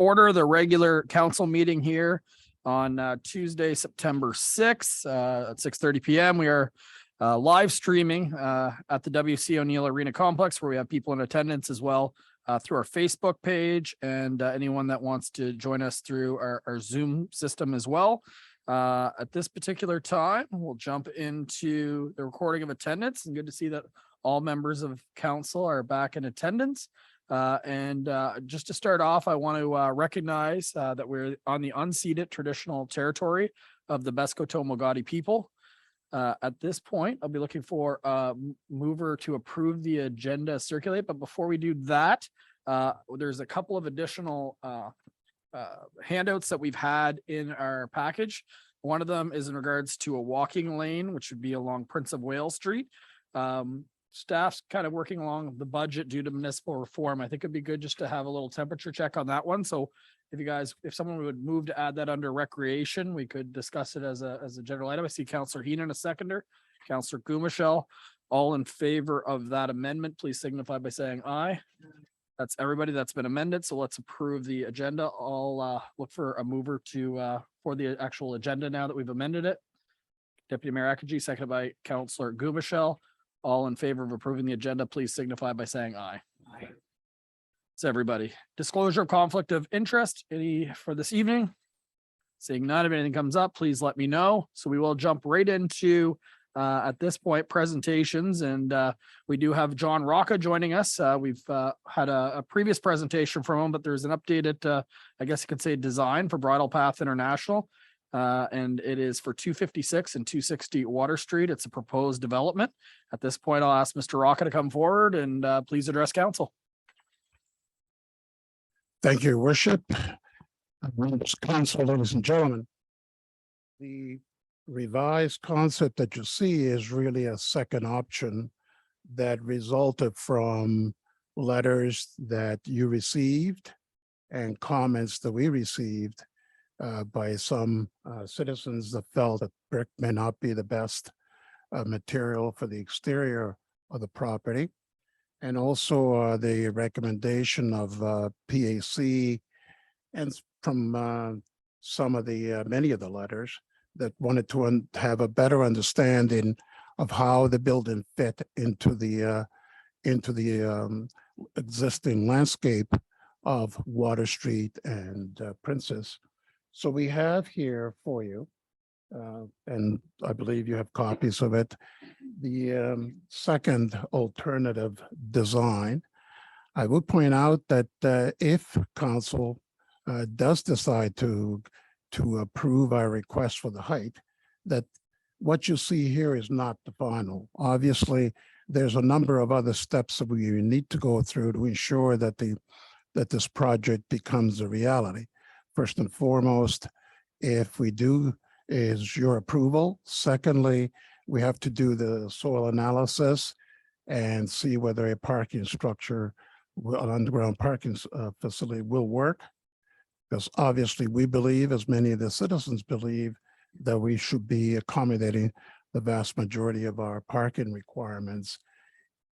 order the regular council meeting here on Tuesday, September 6th at 6:30 p.m. We are live streaming at the WC O'Neill Arena Complex, where we have people in attendance as well through our Facebook page, and anyone that wants to join us through our Zoom system as well. At this particular time, we'll jump into the recording of attendance, and good to see that all members of council are back in attendance. Just to start off, I want to recognize that we're on the unceded traditional territory of the Beskoto-Mogadi people. At this point, I'll be looking for a mover to approve the agenda circulate. But before we do that, there's a couple of additional handouts that we've had in our package. One of them is in regards to a walking lane, which would be along Prince of Wales Street. Staff's kind of working along the budget due to municipal reform. I think it'd be good just to have a little temperature check on that one. So if someone would move to add that under recreation, we could discuss it as a general item. I see Councillor Heenan, a seconder, Councillor Gumashel, all in favor of that amendment, please signify by saying aye. That's everybody that's been amended. So let's approve the agenda. I'll look for a mover for the actual agenda now that we've amended it. Deputy Mayor Akaji, seconded by Councillor Gumashel. All in favor of approving the agenda, please signify by saying aye. Aye. It's everybody. Disclosure of conflict of interest, any for this evening? Seeing none, if anything comes up, please let me know. So we will jump right into, at this point, presentations. And we do have John Rocca joining us. We've had a previous presentation from him, but there's an updated, I guess you could say, design for Bridle Path International. And it is for 256 and 260 Water Street. It's a proposed development. At this point, I'll ask Mr. Rocca to come forward and please address council. Thank you, Your Worship. Council, ladies and gentlemen. The revised concept that you see is really a second option that resulted from letters that you received and comments that we received by some citizens that felt that brick may not be the best material for the exterior of the property. And also the recommendation of PAC and from some of the many of the letters that wanted to have a better understanding of how the building fit into the existing landscape of Water Street and Princess. So we have here for you, and I believe you have copies of it, the second alternative design. I would point out that if council does decide to approve our request for the height, that what you see here is not the final. Obviously, there's a number of other steps that we need to go through to ensure that this project becomes a reality. First and foremost, if we do, is your approval. Secondly, we have to do the soil analysis and see whether a parking structure, an underground parking facility will work. Because obviously we believe, as many of the citizens believe, that we should be accommodating the vast majority of our parking requirements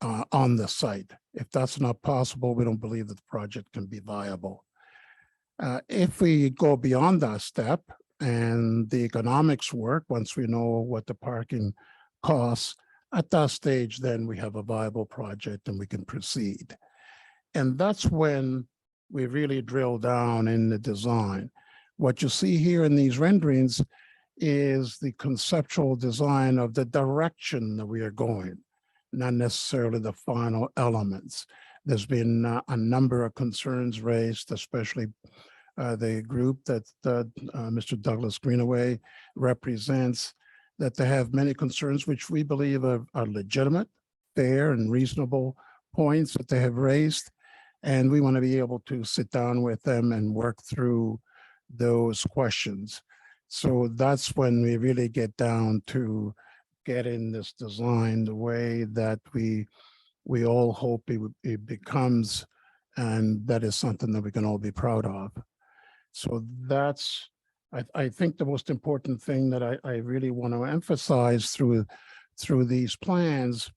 on the site. If that's not possible, we don't believe that the project can be viable. If we go beyond that step and the economics work, once we know what the parking costs, at that stage, then we have a viable project and we can proceed. And that's when we really drill down in the design. What you see here in these renderings is the conceptual design of the direction that we are going, not necessarily the final elements. There's been a number of concerns raised, especially the group that Mr. Douglas Greenaway represents, that they have many concerns which we believe are legitimate, fair, and reasonable points that they have raised. And we want to be able to sit down with them and work through those questions. So that's when we really get down to getting this design the way that we all hope it becomes, and that is something that we can all be proud of. So that's, I think, the most important thing that I really want to emphasize through these plans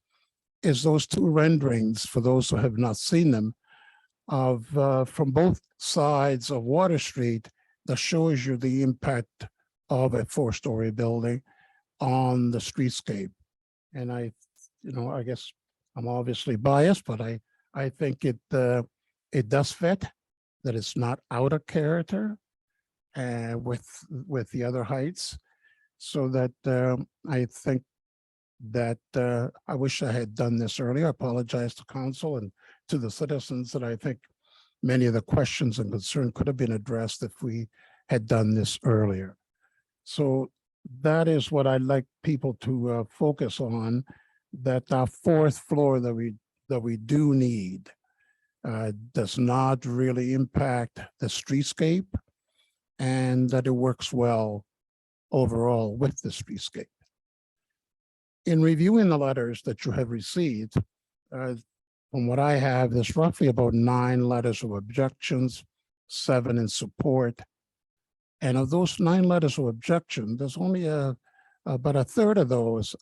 is those two renderings. For those who have not seen them, of from both sides of Water Street that shows you the impact of a four-story building on the streetscape. And I guess I'm obviously biased, but I think it does fit, that it's not out of character with the other heights. So that I think that I wish I had done this earlier. I apologize to council and to the citizens that I think many of the questions and concerns could have been addressed if we had done this earlier. So that is what I'd like people to focus on, that our fourth floor that we do need does not really impact the streetscape, and that it works well overall with the streetscape. In reviewing the letters that you have received, from what I have, there's roughly about 9 letters of objections, 7 in support. And of those 9 letters of objection, there's only about a third of those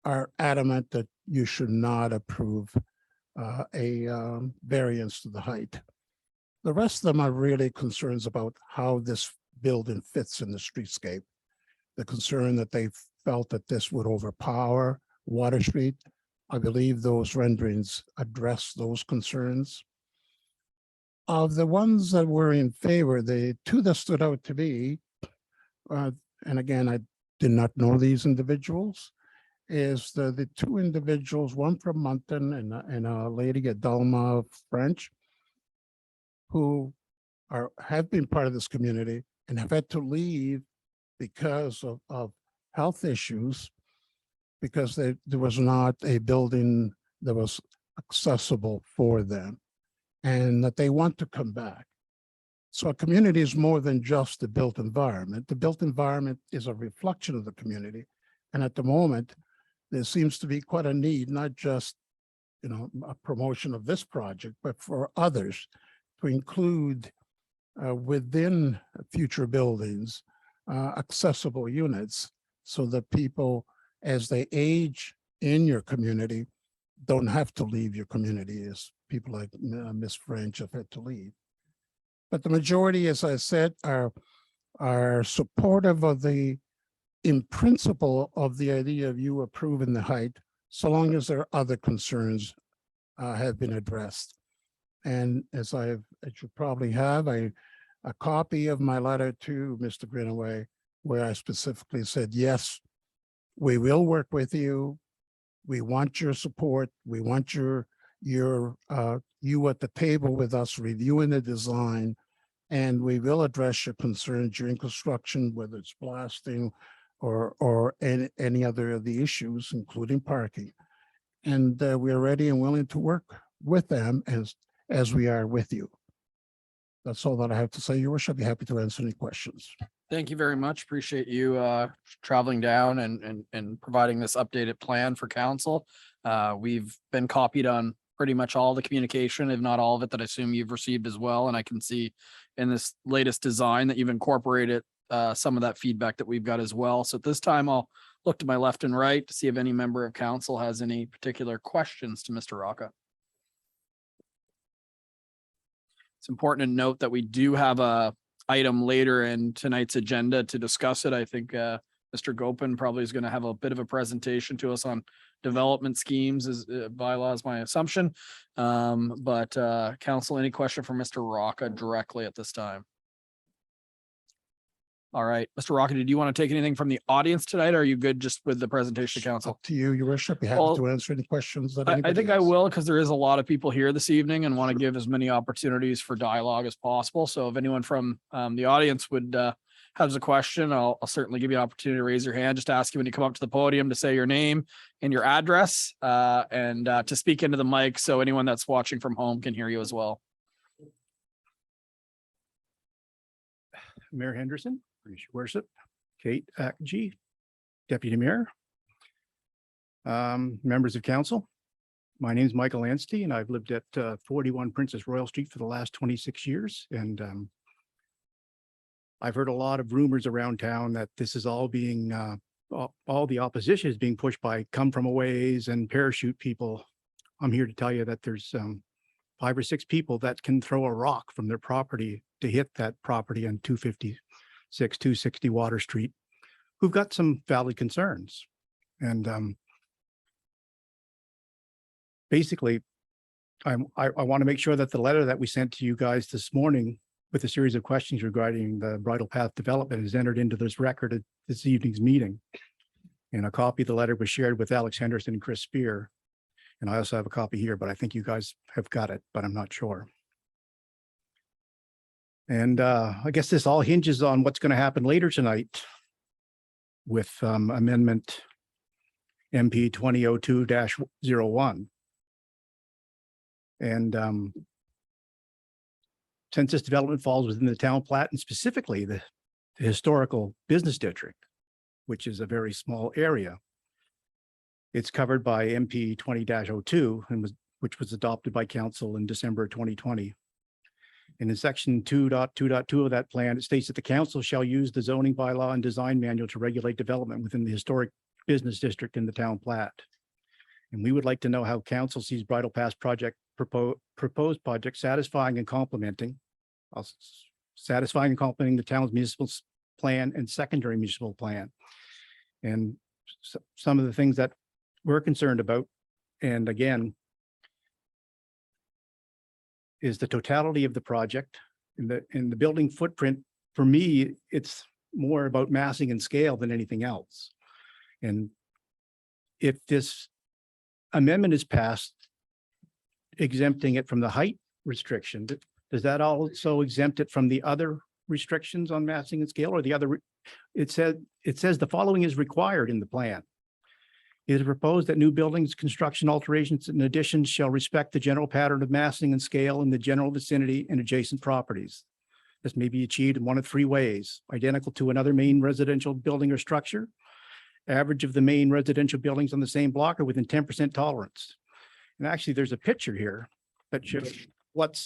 are adamant that you should not approve a variance to the height. The rest of them are really concerns about how this building fits in the streetscape. The concern that they felt that this would overpower Water Street. I believe those renderings address those concerns. Of the ones that were in favor, the 2 that stood out to me, and again, I did not know these individuals, is the 2 individuals, one from Moncton and a lady, Adalma French, who have been part of this community and have had to leave because of health issues, because there was not a building that was accessible for them, and that they want to come back. So a community is more than just the built environment. The built environment is a reflection of the community. And at the moment, there seems to be quite a need, not just a promotion of this project, but for others to include within future buildings accessible units, so that people, as they age in your community, don't have to leave your community, as people like Miss French have had to leave. But the majority, as I said, are supportive of the, in principle, of the idea of you approving the height, so long as their other concerns have been addressed. And as you probably have, a copy of my letter to Mr. Greenaway, where I specifically said, yes, we will work with you. We want your support. We want you at the table with us reviewing the design, and we will address your concerns during construction, whether it's blasting or any other of the issues, including parking. And we are ready and willing to work with them as we are with you. That's all that I have to say, Your Worship. I'd be happy to answer any questions. Thank you very much. Appreciate you traveling down and providing this updated plan for council. We've been copied on pretty much all the communication, if not all of it, that I assume you've received as well. And I can see in this latest design that you've incorporated some of that feedback that we've got as well. So at this time, I'll look to my left and right to see if any member of council has any particular questions to Mr. Rocca. It's important to note that we do have a item later in tonight's agenda to discuss it. I think Mr. Gopin probably is going to have a bit of a presentation to us on development schemes as bylaws, my assumption. But council, any question for Mr. Rocca directly at this time? All right, Mr. Rocca, did you want to take anything from the audience tonight? Or are you good just with the presentation to council? Up to you, Your Worship. Be happy to answer any questions that I think I will, because there is a lot of people here this evening and want to give as many opportunities for dialogue as possible. So if anyone from the audience would has a question, I'll certainly give you an opportunity to raise your hand. Just ask you when you come up to the podium to say your name and your address and to speak into the mic so anyone that's watching from home can hear you as well. Mayor Henderson, Your Worship, Kate Akji, Deputy Mayor, members of council. My name is Michael Anstey, and I've lived at 41 Princess Royal Street for the last 26 years. And I've heard a lot of rumors around town that this is all being, all the opposition is being pushed by come from aways and parachute people. I'm here to tell you that there's 5 or 6 people that can throw a rock from their property to hit that property on 256, 260 Water Street, who've got some valid concerns. And basically, I want to make sure that the letter that we sent to you guys this morning with a series of questions regarding the bridle path development is entered into this record at this evening's meeting. And a copy of the letter was shared with Alex Henderson and Chris Spear. And I also have a copy here, but I think you guys have got it, but I'm not sure. And I guess this all hinges on what's going to happen later tonight with Amendment MP 2002-01. And since this development falls within the town plat and specifically the historical business district, which is a very small area, it's covered by MP 20-02 and which was adopted by council in December 2020. And in section 2.2.2 of that plan, it states that the council shall use the zoning bylaw and design manual to regulate development within the historic business district in the town plat. And we would like to know how council sees Bridle Path project proposed project satisfying and complementing the town's municipal plan and secondary municipal plan. And some of the things that we're concerned about, and again, is the totality of the project and the building footprint. For me, it's more about massing and scale than anything else. And if this amendment is passed, exempting it from the height restriction, does that also exempt it from the other restrictions on massing and scale, or the other? It says the following is required in the plan. It is proposed that new buildings, construction alterations, and additions shall respect the general pattern of massing and scale in the general vicinity and adjacent properties. This may be achieved in one of 3 ways: identical to another main residential building or structure, average of the main residential buildings on the same block, or within 10% tolerance. And actually, there's a picture here that shows what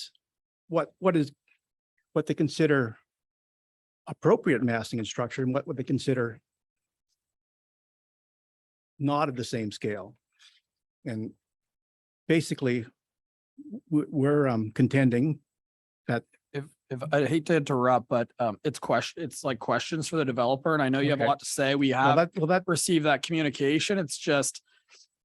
they consider appropriate massing and structure, and what would they consider not of the same scale. And basically, we're contending that If I hate to interrupt, but it's like questions for the developer, and I know you have a Okay. lot to say. We have that received that communication. It's just,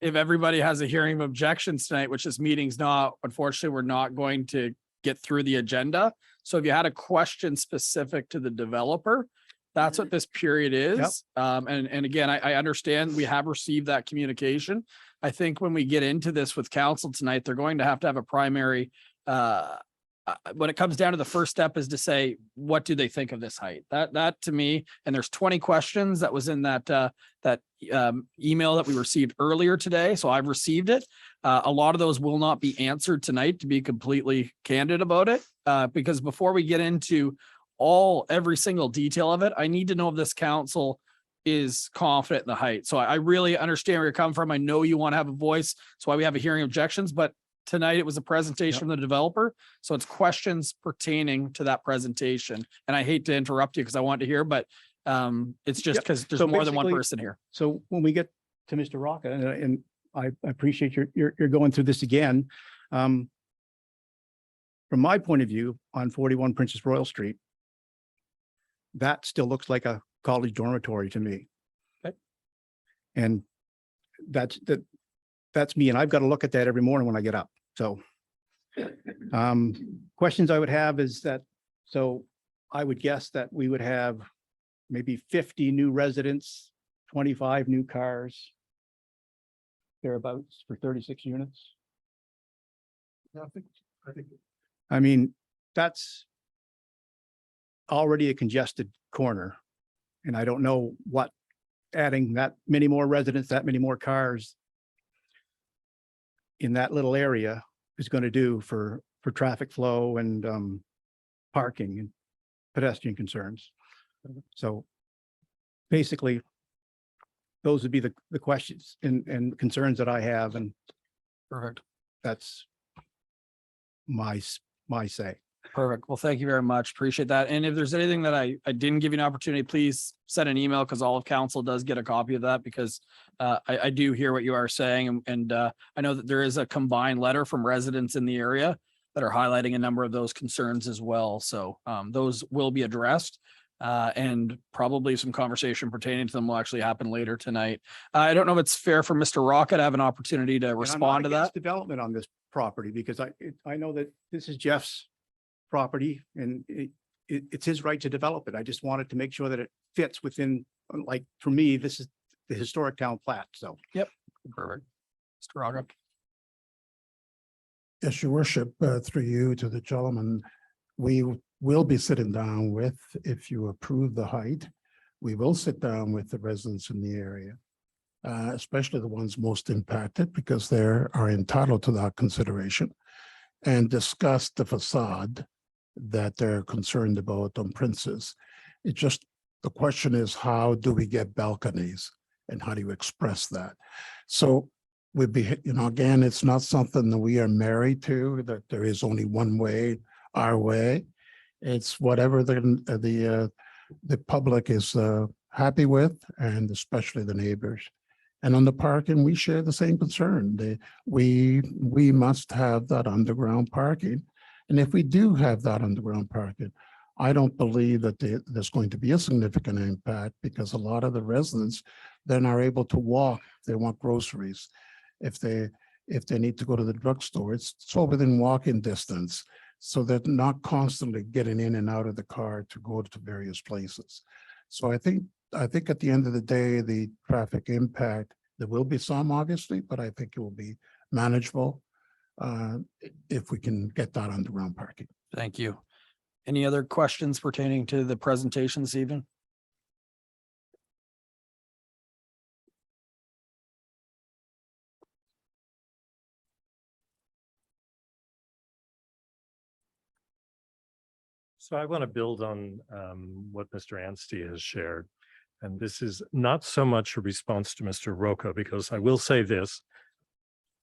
if everybody has a hearing of objections tonight, which this meeting's not, unfortunately, we're not going to get through the agenda. So if you had a question specific to the developer, that's what this period is. And again, I understand we have received that communication. I think when we get into this with council tonight, they're going to have a primary, when it comes down to the first step is to say, what do they think of this height? That to me, and there's 20 questions that was in that email that we received earlier today. So I've received it. A lot of those will not be answered tonight, to be completely candid about it, because before we get into every single detail of it, I need to know if this council is confident in the height. So I really understand where you're coming from. I know you want to have a voice. That's why we have a hearing objections, but tonight it was a presentation from the developer. So it's questions pertaining to that presentation. And I hate to interrupt you because I want to hear, but it's just because there's So more than one basically- person here. So when we get to Mr. Rocca, and I appreciate you're going through this again. From my point of view, on 41 Princess Royal Street, that still looks like a college dormitory to me. Okay. And that's me, and I've got to look at that every morning when I get up. So questions I would have is that, so I would guess that we would have maybe 50 new residents, 25 new cars, thereabouts, for 36 units. I mean, that's already a congested corner. And I don't know what adding that many more residents, that many more cars in that little area is going to do for traffic flow and parking and pedestrian concerns. So basically, those would be the questions and concerns that I have, and Perfect. that's my say. Perfect. Well, thank you very much. Appreciate that. And if there's anything that I didn't give you an opportunity, please send an email, because all of council does get a copy of that, because I do hear what you are saying. And I know that there is a combined letter from residents in the area that are highlighting a number of those concerns as well. So those will be addressed. And probably some conversation pertaining to them will actually happen later tonight. I don't know if it's fair for Mr. Rocca to have an opportunity to And I'm not respond to against that. Development on this property, because I know that this is Jeff's property and it's his right to develop it. I just wanted to make sure that it fits within, like, for me, this is the historic town plat, so. Perfect. Mr. Rocca. Yes, your worship, through you to the gentleman, we will be sitting down with, if you approve the height, we will sit down with the residents in the area, especially the ones most impacted, because they are entitled to that consideration, and discuss the facade that they're concerned about on Princess. It just, the question is, how do we get balconies and how do you express that? So we'd be, again, it's not something that we are married to, that there is only one way, our way. It's whatever the public is happy with, and especially the neighbors. And on the parking, we share the same concern. We must have that underground parking. And if we do have that underground parking, I don't believe that there's going to be a significant impact, because a lot of the residents then are able to walk. If they want groceries, if they need to go to the drugstore, it's all within walking distance. So they're not constantly getting in and out of the car to go to various places. So I think at the end of the day, the traffic impact, there will be some obviously, but I think it will be manageable if we can get that underground parking. Thank you. Any other questions pertaining to the presentation this evening? So I want to build on what Mr. Anstey has shared. And this is not so much a response to Mr. Rocca, because I will say this.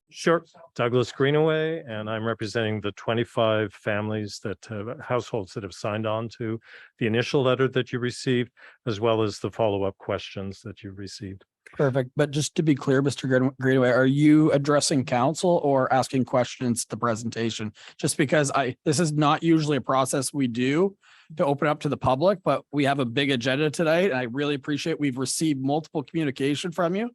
Sure, Douglas Greenaway, and I'm representing the 25 families that households that have signed on to the initial letter that you received, as well as the follow-up questions that you received. Perfect. But just to be clear, Mr. Greenaway, are you addressing council or asking questions to the presentation? Just because this is not usually a process we do to open up to the public, but we have a big agenda tonight. And I really appreciate we've received multiple communication from you.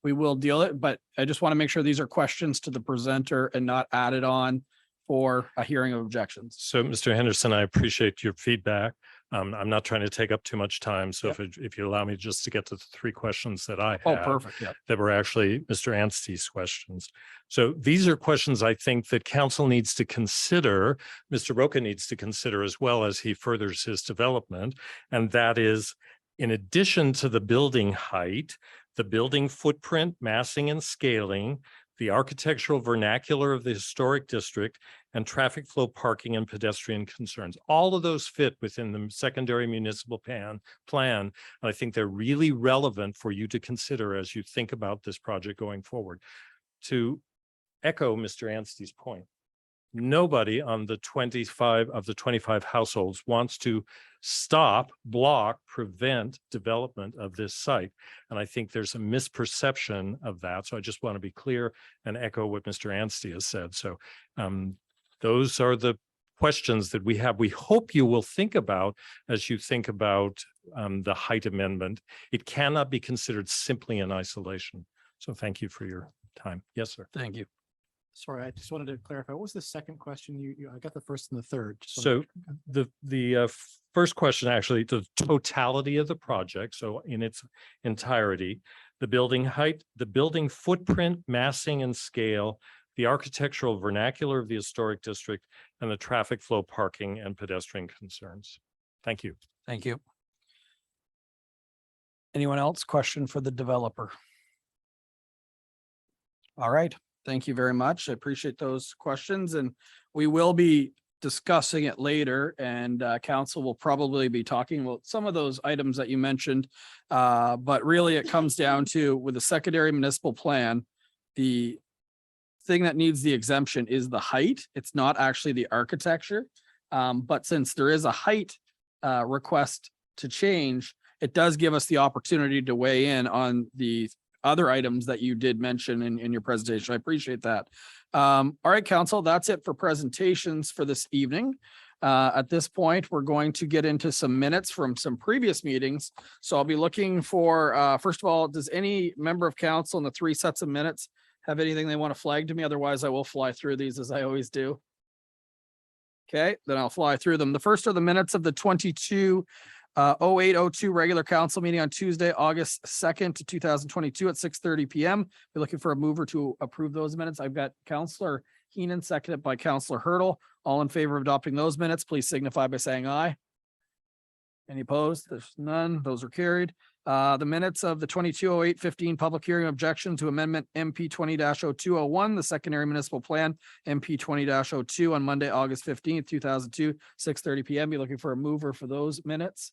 We will deal it, but I just want to make sure these are questions to the presenter and not added on for a hearing of objections. So, Mr. Henderson, I appreciate your feedback. I'm not trying to take up too much time. So if you allow me just to get to the three questions that I have. Oh, perfect. Yeah. That were actually Mr. Anstey's questions. So these are questions I think that council needs to consider, Mr. Rocca needs to consider as well as he furthers his development. And that is, in addition to the building height, the building footprint, massing and scaling, the architectural vernacular of the historic district, and traffic flow, parking, and pedestrian concerns. All of those fit within the secondary municipal plan. And I think they're really relevant for you to consider as you think about this project going forward. To echo Mr. Anstey's point, nobody on the 25 households wants to stop, block, prevent development of this site. And I think there's a misperception of that. So I just want to be clear and echo what Mr. Anstey has said. So those are the questions that we have. We hope you will think about as you think about the height amendment. It cannot be considered simply in isolation. So thank you for your time. Yes, sir. Thank you. Sorry, I just wanted to clarify. What was the second question? I got the first and the third. So the first question, actually, the totality of the project. So in its entirety, the building height, the building footprint, massing and scale, the architectural vernacular of the historic district, and the traffic flow, parking, and pedestrian concerns. Thank you. Thank you. Anyone else? Question for the developer? All right. Thank you very much. I appreciate those questions, and we will be discussing it later, and council will probably be talking about some of those items that you mentioned. But really it comes down to, with the secondary municipal plan, the thing that needs the exemption is the height. It's not actually the architecture. But since there is a height request to change, it does give us the opportunity to weigh in on the other items that you did mention in your presentation. I appreciate that. All right, council, that's it for presentations for this evening. At this point, we're going to get into some minutes from some previous meetings. So I'll be looking for, first of all, does any member of council in the 3 sets of minutes have anything they want to flag to me? Otherwise, I will fly through these as I always do. Okay, then I'll fly through them. The first are the minutes of the 22/08/02 regular council meeting on Tuesday, August 2nd to 2022 at 6:30 PM. We're looking for a mover to approve those minutes. I've got Councillor Heenan, seconded by Councillor Hurdle. All in favor of adopting those minutes, please signify by saying aye. Any opposed? There's none. Those are carried. The minutes of the 22/08/15 public hearing objection to amendment MP 20-0201, the secondary municipal plan MP 20-02 on Monday, August 15th, 2002, 6:30 PM. Be looking for a mover for those minutes.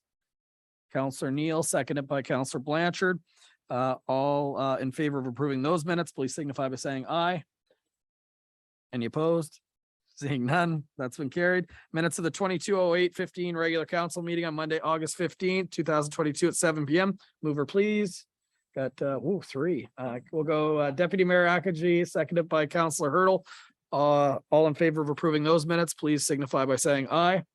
Councillor Neal, seconded by Councillor Blanchard. All in favor of approving those minutes, please signify by saying aye. Any opposed? Seeing none, that's been carried. Minutes of the 22/08/15 regular council meeting on Monday, August 15th, 2022 at 7 PM. Mover, please. Got 3. We'll go Deputy Mayor Akaji, seconded by Councillor Hurdle. All in favor of approving those minutes, please signify by saying aye.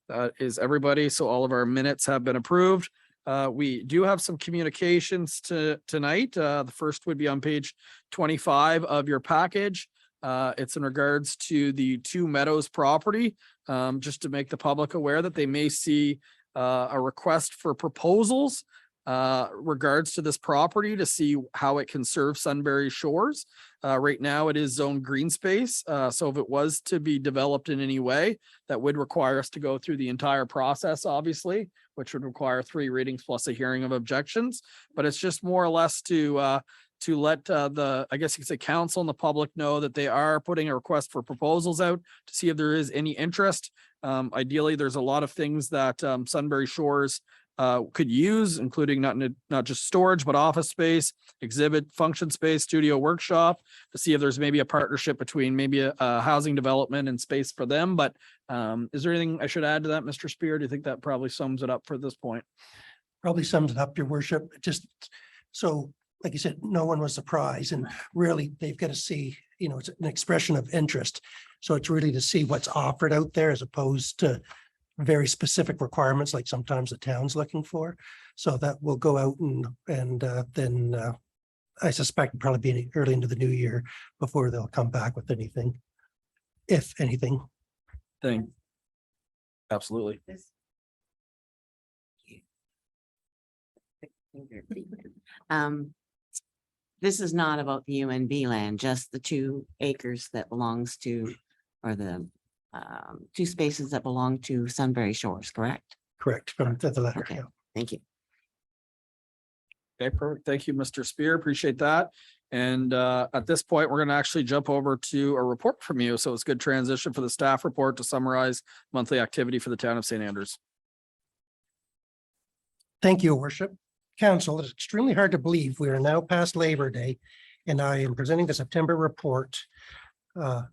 That is everybody. So all of our minutes have been approved. We do have some communications tonight. The first would be on page 25 of your package. It's in regards to the 2 Meadows property, just to make the public aware that they may see a request for proposals regards to this property to see how it can serve Sunbury shores. Right now it is zone green space. So if it was to be developed in any way, that would require us to go through the entire process, obviously, which would require 3 readings plus a hearing of objections. But it's just more or less to let I guess you could say council and the public know that they are putting a request for proposals out to see if there is any interest. Ideally, there's a lot of things that Sunbury Shores could use, including not just storage, but office space, exhibit, function space, studio, workshop, to see if there's maybe a partnership between maybe a housing development and space for them. But is there anything I should add to that, Mr. Spear? Do you think that probably sums it up for this point? Probably sums it up, your worship. Just so, like you said, no one was surprised, and really they've got to see, it's an expression of interest. So it's really to see what's offered out there as opposed to very specific requirements like sometimes the town's looking for. So that will go out and then I suspect probably be early into the new year before they'll come back with anything, if anything. Absolutely. This is not about the UNB land, just the 2 acres that belongs to, or the 2 spaces that belong to Sunbury Shores, correct? Correct, from the letter. Okay. Yeah. Thank you. Okay, perfect. Thank you, Mr. Spear. Appreciate that. And at this point, we're going to actually jump over to a report from you. So it's a good transition for the staff report to summarize monthly activity for the town of St. Andrews. Thank you, Your Worship. Council, it's extremely hard to believe we are now past Labor Day, and I am presenting the September report for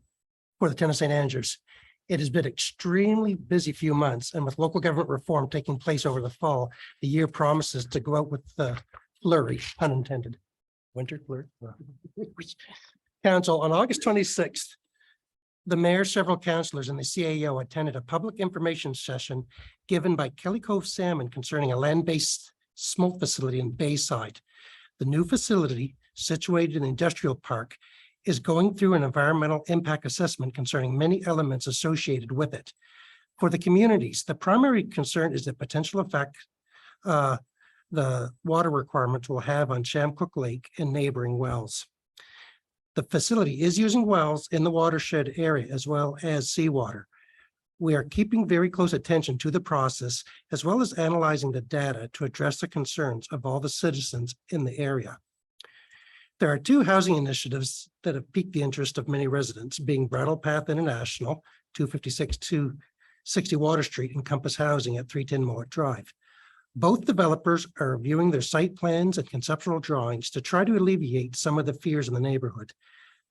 the town of St. Andrews. It has been extremely busy few months, and with local government reform taking place over the fall, the year promises to go out with the flurry, pun intended. Winter flurry. Council, on August 26th, the mayor, several councillors, and the CAO attended a public information session given by Kelly Cove Salmon concerning a land-based smoke facility in Bayside. The new facility, situated in the industrial park, is going through an environmental impact assessment concerning many elements associated with it. For the communities, the primary concern is the potential effect the water requirements will have on Shamcook Lake and neighboring wells. The facility is using wells in the watershed area as well as seawater. We are keeping very close attention to the process, as well as analyzing the data to address the concerns of all the citizens in the area. There are 2 housing initiatives that have piqued the interest of many residents, being Bridle Path International, 256 to 60 Water Street, and Compass Housing at 310 Mowat Drive. Both developers are reviewing their site plans and conceptual drawings to try to alleviate some of the fears in the neighborhood.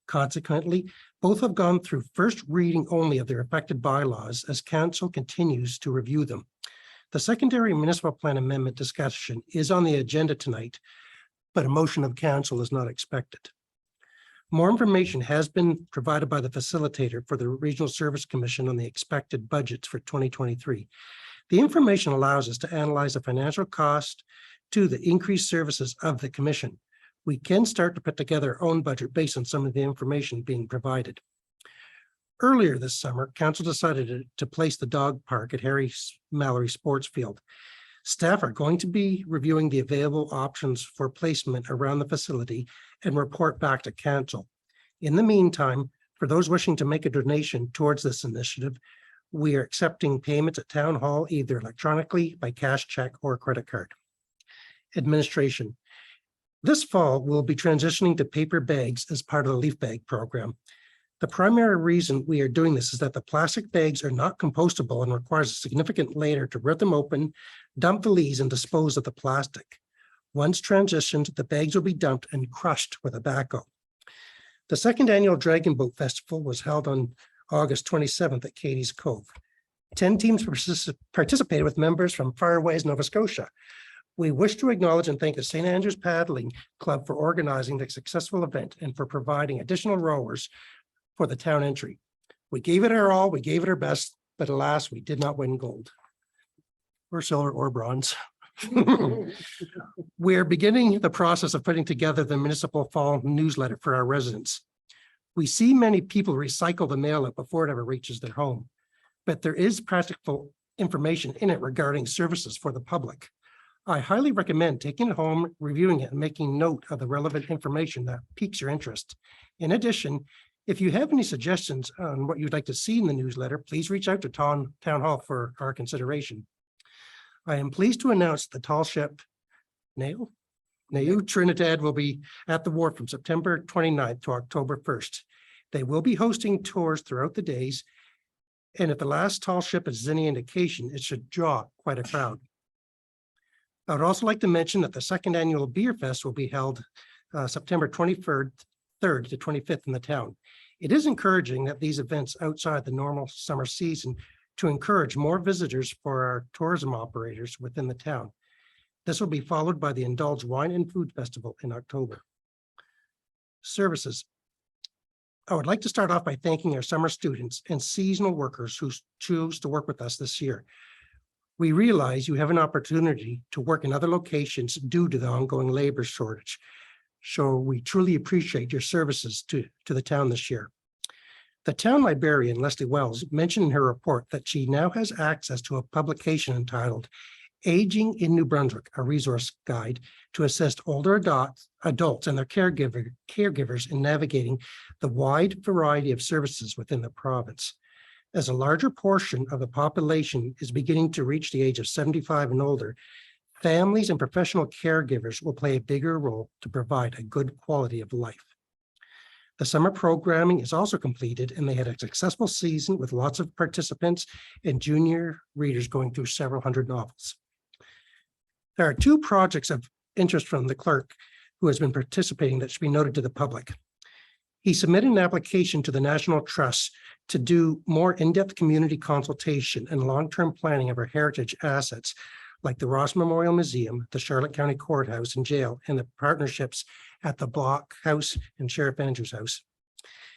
Consequently, both have gone through first reading only of their affected bylaws as council continues to review them. The secondary municipal plan amendment discussion is on the agenda tonight, but a motion of council is not expected. More information has been provided by the facilitator for the Regional Service Commission on the expected budgets for 2023. The information allows us to analyze the financial cost to the increased services of the commission. We can start to put together our own budget based on some of the information being provided. Earlier this summer, council decided to place the dog park at Harry Mallory Sports Field. Staff are going to be reviewing the available options for placement around the facility and report back to council. In the meantime, for those wishing to make a donation towards this initiative, we are accepting payments at Town Hall either electronically, by cash, check, or credit card. Administration. This fall, we'll be transitioning to paper bags as part of the leaf bag program. The primary reason we are doing this is that the plastic bags are not compostable and requires a significant labor to rip them open, dump the leaves, and dispose of the plastic. Once transitioned, the bags will be dumped and crushed with a backhoe. The second annual Dragon Boat Festival was held on August 27th at Katie's Cove. 10 teams participated with members from far away Nova Scotia. We wish to acknowledge and thank the St. Andrews Paddling Club for organizing the successful event and for providing additional rowers for the town entry. We gave it our all, we gave it our best, but alas, we did not win gold or silver or bronze. We're beginning the process of putting together the municipal fall newsletter for our residents. We see many people recycle the mail before it ever reaches their home, but there is practical information in it regarding services for the public. I highly recommend taking it home, reviewing it, and making note of the relevant information that piques your interest. In addition, if you have any suggestions on what you'd like to see in the newsletter, please reach out to Town Hall for our consideration. I am pleased to announce the tall ship Neu Trinidad will be at the wharf from September 29th to October 1st. They will be hosting tours throughout the days, and if the last tall ship is any indication, it should draw quite a crowd. I would also like to mention that the second annual Beer Fest will be held September 23rd to 25th in the town. It is encouraging that these events outside the normal summer season to encourage more visitors for our tourism operators within the town. This will be followed by the Indulge Wine and Food Festival in October. Services. I would like to start off by thanking our summer students and seasonal workers who choose to work with us this year. We realize you have an opportunity to work in other locations due to the ongoing labor shortage. So we truly appreciate your services to the town this year. The town librarian, Leslie Wells, mentioned in her report that she now has access to a publication entitled Aging in New Brunswick, a resource guide to assist older adults and their caregivers in navigating the wide variety of services within the province. As a larger portion of the population is beginning to reach the age of 75 and older, families and professional caregivers will play a bigger role to provide a good quality of life. The summer programming is also completed, and they had a successful season with lots of participants and junior readers going through several hundred novels. There are 2 projects of interest from the clerk who has been participating that should be noted to the public. He submitted an application to the National Trust to do more in-depth community consultation and long-term planning of our heritage assets, like the Ross Memorial Museum, the Charlotte County Courthouse and Jail, and the partnerships at the Block House and Sheriff Andrews House.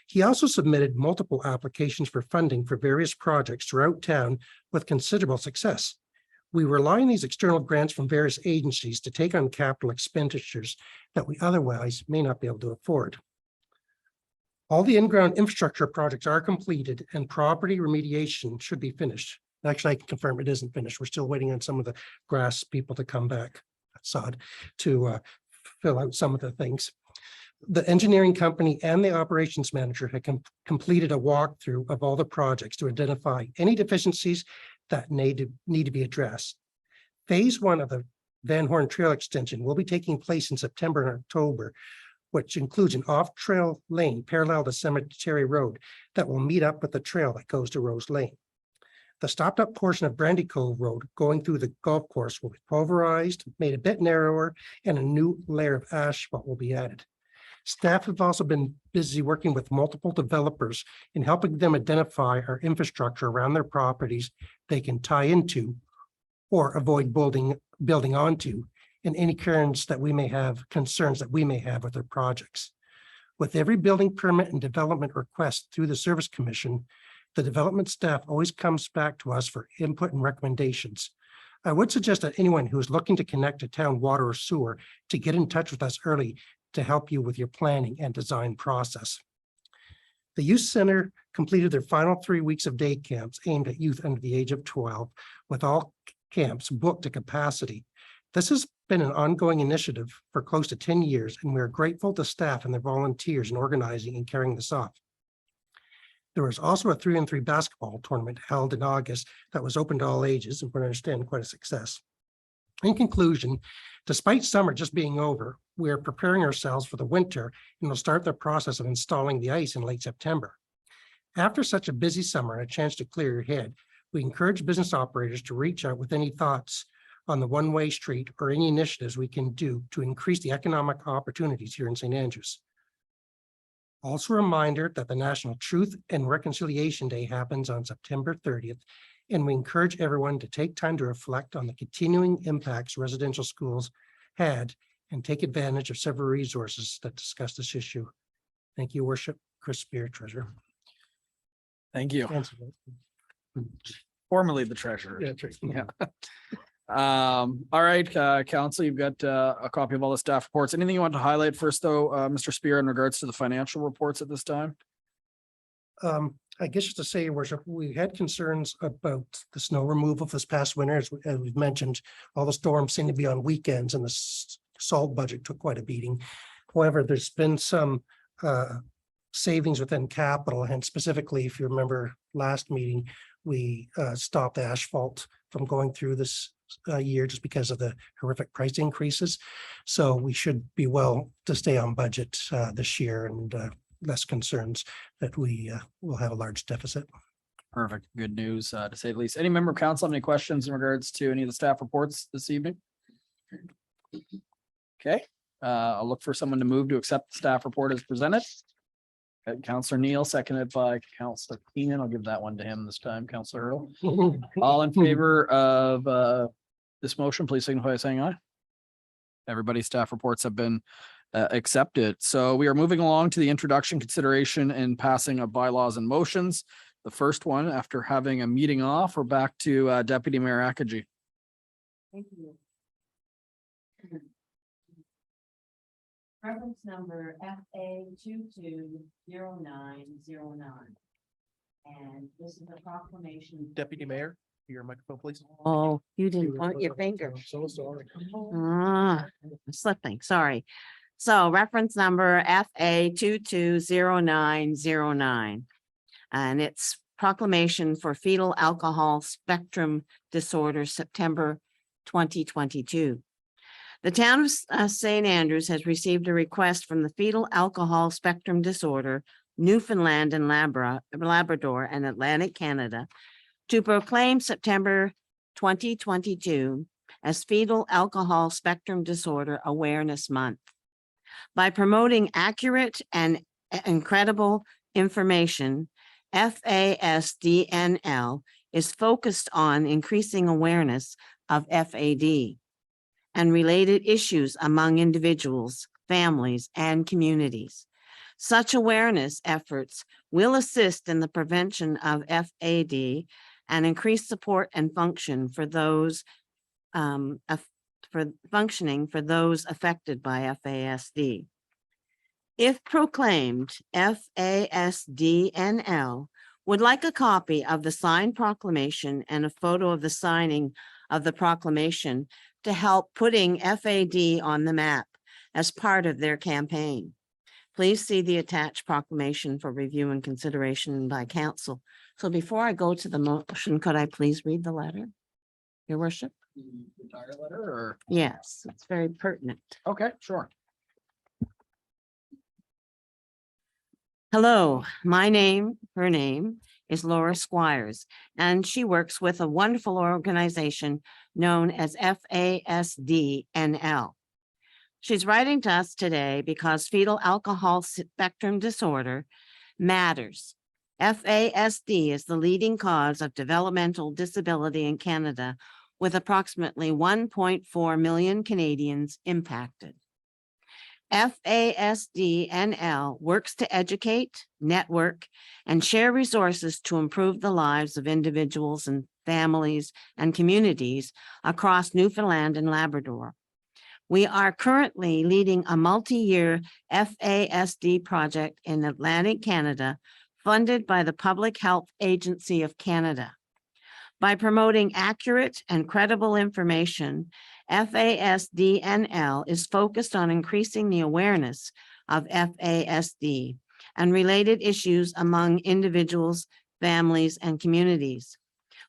He also submitted multiple applications for funding for various projects throughout town with considerable success. We rely on these external grants from various agencies to take on capital expenditures that we otherwise may not be able to afford. All the in-ground infrastructure projects are completed and property remediation should be finished. Actually, I can confirm it isn't finished. We're still waiting on some of the grass people to come back, sod, to fill out some of the things. The engineering company and the operations manager had completed a walkthrough of all the projects to identify any deficiencies that need to be addressed. Phase 1 of the Van Horn Trail extension will be taking place in September and October, which includes an off-trail lane parallel to Cemetery Road that will meet up with the trail that goes to Rose Lane. The stopped up portion of Brandy Cove Road going through the golf course will be pulverized, made a bit narrower, and a new layer of asphalt will be added. Staff have also been busy working with multiple developers in helping them identify our infrastructure around their properties they can tie into or avoid building onto, and any concerns that we may have with their projects. With every building permit and development request through the Service Commission, the development staff always comes back to us for input and recommendations. I would suggest that anyone who is looking to connect to town water or sewer to get in touch with us early to help you with your planning and design process. The Youth Center completed their final 3 weeks of day camps aimed at youth under the age of 12, with all camps booked to capacity. This has been an ongoing initiative for close to 10 years, and we are grateful to staff and their volunteers in organizing and carrying this off. There was also a 3-on-3 basketball tournament held in August that was open to all ages, and we understand quite a success. In conclusion, despite summer just being over, we are preparing ourselves for the winter and will start the process of installing the ice in late September. After such a busy summer and a chance to clear your head, we encourage business operators to reach out with any thoughts on the one-way street or any initiatives we can do to increase the economic opportunities here in St. Andrews. Also a reminder that the National Truth and Reconciliation Day happens on September 30th, and we encourage everyone to take time to reflect on the continuing impacts residential schools had and take advantage of several resources that discuss this issue. Thank you, Worship. Chris Spear, Treasurer. Thank you. Councilor. Formerly the treasurer. Yeah, that's right. Yeah. All right, council, you've got a copy of all the staff reports. Anything you want to highlight first, though, Mr. Spear, in regards to the financial reports at this time? I guess just to say, Your Worship, we had concerns about the snow removal this past winter. As we've mentioned, all the storms seem to be on weekends and the salt budget took quite a beating. However, there's been some savings within capital, and specifically, if you remember last meeting, we stopped the asphalt from going through this year just because of the horrific price increases. So we should be well to stay on budget this year, and less concerns that we will have a large deficit. Perfect. Good news, to say the least. Any member of council have any questions in regards to any of the staff reports this evening? Okay, I'll look for someone to move to accept the staff report as presented. Okay, Councillor Neal, seconded by Councillor Keenan. I'll give that one to him this time. Councillor Hurl. All in favor of this motion, please signify by saying aye. Everybody's staff reports have been accepted. So we are moving along to the introduction, consideration, and passing of bylaws and motions. The first one, after having a meeting off, we're back to Deputy Mayor Akaji. Thank you. Reference number FA 220909. And this is a proclamation. Deputy Mayor, your microphone, please. Oh, you didn't point your finger. So sorry. Ah, I'm slipping, sorry. So reference number FA 220909. And it's proclamation for fetal alcohol spectrum disorder, September 2022. The town of St. Andrews has received a request from the Fetal Alcohol Spectrum Disorder, Newfoundland and Labrador and Atlantic Canada to proclaim September 2022 as Fetal Alcohol Spectrum Disorder Awareness Month. By promoting accurate and credible information, FASDNL is focused on increasing awareness of FAD and related issues among individuals, families, and communities. Such awareness efforts will assist in the prevention of FAD and increase support and function for those functioning for those affected by FASD. If proclaimed, FASDNL would like a copy of the signed proclamation and a photo of the signing of the proclamation to help putting FAD on the map as part of their campaign. Please see the attached proclamation for review and consideration by council. So before I go to the motion, could I please read the letter, Your Worship? The entire letter, or? Yes, it's very pertinent. Okay, sure. Hello, her name is Laura Squires, and she works with a wonderful organization known as FASDNL. She's writing to us today because fetal alcohol spectrum disorder matters. FASD is the leading cause of developmental disability in Canada, with approximately 1.4 million Canadians impacted. FASD-NL works to educate, network, and share resources to improve the lives of individuals and families and communities across Newfoundland and Labrador. We are currently leading a multi-year FASD project in Atlantic Canada, funded by the Public Health Agency of Canada. By promoting accurate and credible information, FASD-NL is focused on increasing the awareness of FASD and related issues among individuals, families, and communities.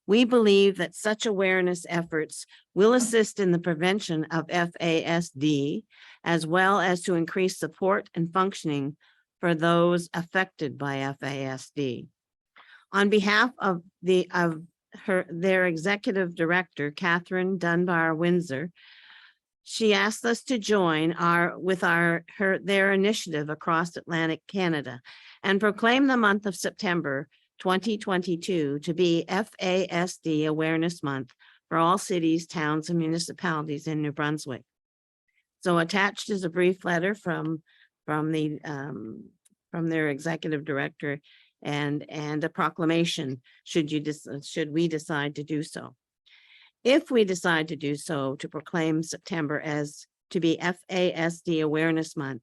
We believe that such awareness efforts will assist in the prevention of FASD, as well as to increase support and functioning for those affected by FASD. On behalf of their executive director, Catherine Dunbar Windsor, she asked us to join their initiative across Atlantic Canada and proclaim the month of September 2022 to be FASD Awareness Month for all cities, towns, and municipalities in New Brunswick. So attached is a brief letter from their executive director and a proclamation should we decide to do so. If we decide to do so, to proclaim September as to be FASD Awareness Month,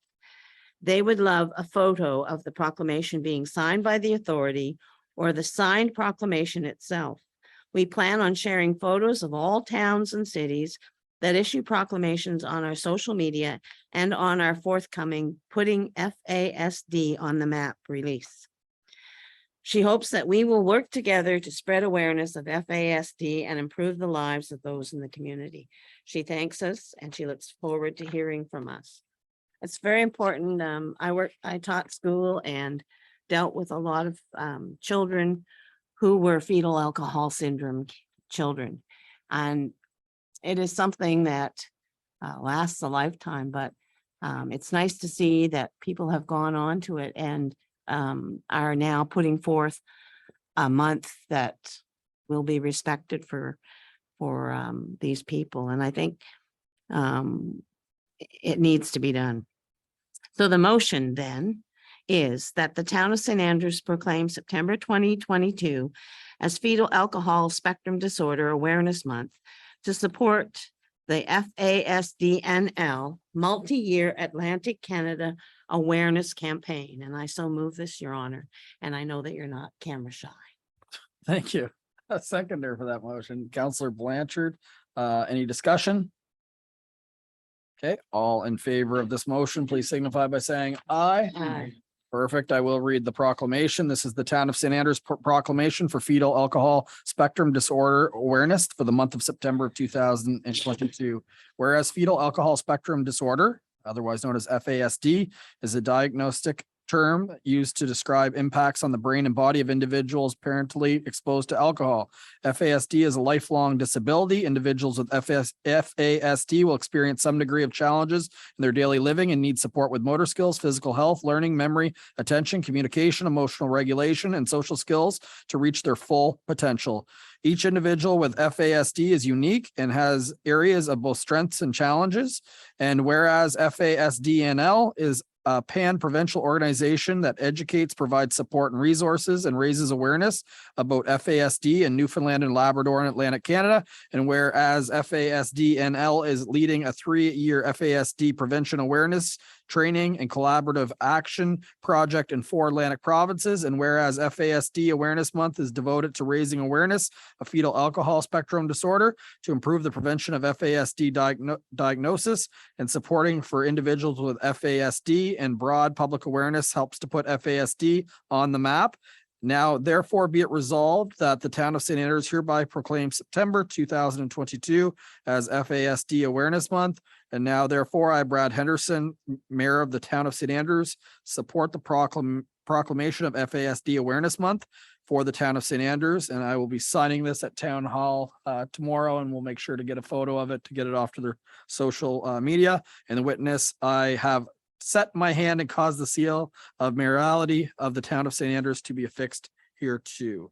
they would love a photo of the proclamation being signed by the authority or the signed proclamation itself. We plan on sharing photos of all towns and cities that issue proclamations on our social media and on our forthcoming Putting FASD on the Map release. She hopes that we will work together to spread awareness of FASD and improve the lives of those in the community. She thanks us and she looks forward to hearing from us. It's very important. I taught school and dealt with a lot of children who were fetal alcohol syndrome children. And it is something that lasts a lifetime, but it's nice to see that people have gone on to it and are now putting forth a month that will be respected for these people. And I think it needs to be done. So the motion then is that the town of St. Andrews proclaim September 2022 as Fetal Alcohol Spectrum Disorder Awareness Month to support the FASD-NL multi-year Atlantic Canada awareness campaign. And I so move this, Your Honor, and I know that you're not camera shy. Thank you. A seconder for that motion, Councillor Blanchard. Any discussion? Okay, all in favor of this motion, please signify by saying aye. Aye. Perfect. I will read the proclamation. This is the Town of St. Andrews Proclamation for Fetal Alcohol Spectrum Disorder Awareness for the month of September of 2022. Whereas fetal alcohol spectrum disorder, otherwise known as FASD, is a diagnostic term used to describe impacts on the brain and body of individuals parentally exposed to alcohol. FASD is a lifelong disability. Individuals with FASD will experience some degree of challenges in their daily living and need support with motor skills, physical health, learning, memory, attention, communication, emotional regulation, and social skills to reach their full potential. Each individual with FASD is unique and has areas of both strengths and challenges. And whereas FASD-NL is a pan-provincial organization that educates, provides support and resources, and raises awareness about FASD in Newfoundland and Labrador and Atlantic Canada. And whereas FASD-NL is leading a 3-year FASD prevention awareness training and collaborative action project in 4 Atlantic provinces. And whereas FASD Awareness Month is devoted to raising awareness of fetal alcohol spectrum disorder to improve the prevention of FASD diagnosis and supporting for individuals with FASD, and broad public awareness helps to put FASD on the map. Now, therefore, be it resolved that the Town of St. Andrews hereby proclaims September 2022 as FASD Awareness Month. And now, therefore, I, Brad Henderson, Mayor of the Town of St. Andrews, support the proclamation of FASD Awareness Month for the Town of St. Andrews. And I will be signing this at Town Hall tomorrow, and we'll make sure to get a photo of it to get it off to their social media. And the witness, I have set my hand and caused the seal of mayoralty of the Town of St. Andrews to be affixed here too.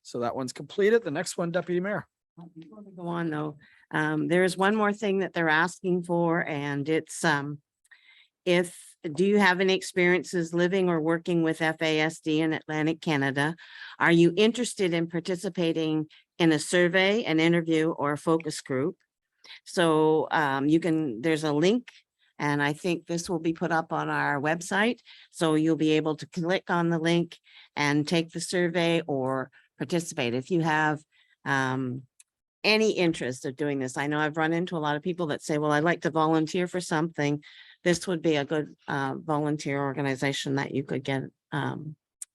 So that one's completed. The next one, Deputy Mayor. Before we go on though, there is one more thing that they're asking for, and it's Do you have any experiences living or working with FASD in Atlantic Canada? Are you interested in participating in a survey, an interview, or a focus group? So there's a link, and I think this will be put up on our website. So you'll be able to click on the link and take the survey or participate. If you have any interest of doing this, I know I've run into a lot of people that say, well, I'd like to volunteer for something. This would be a good volunteer organization that you could get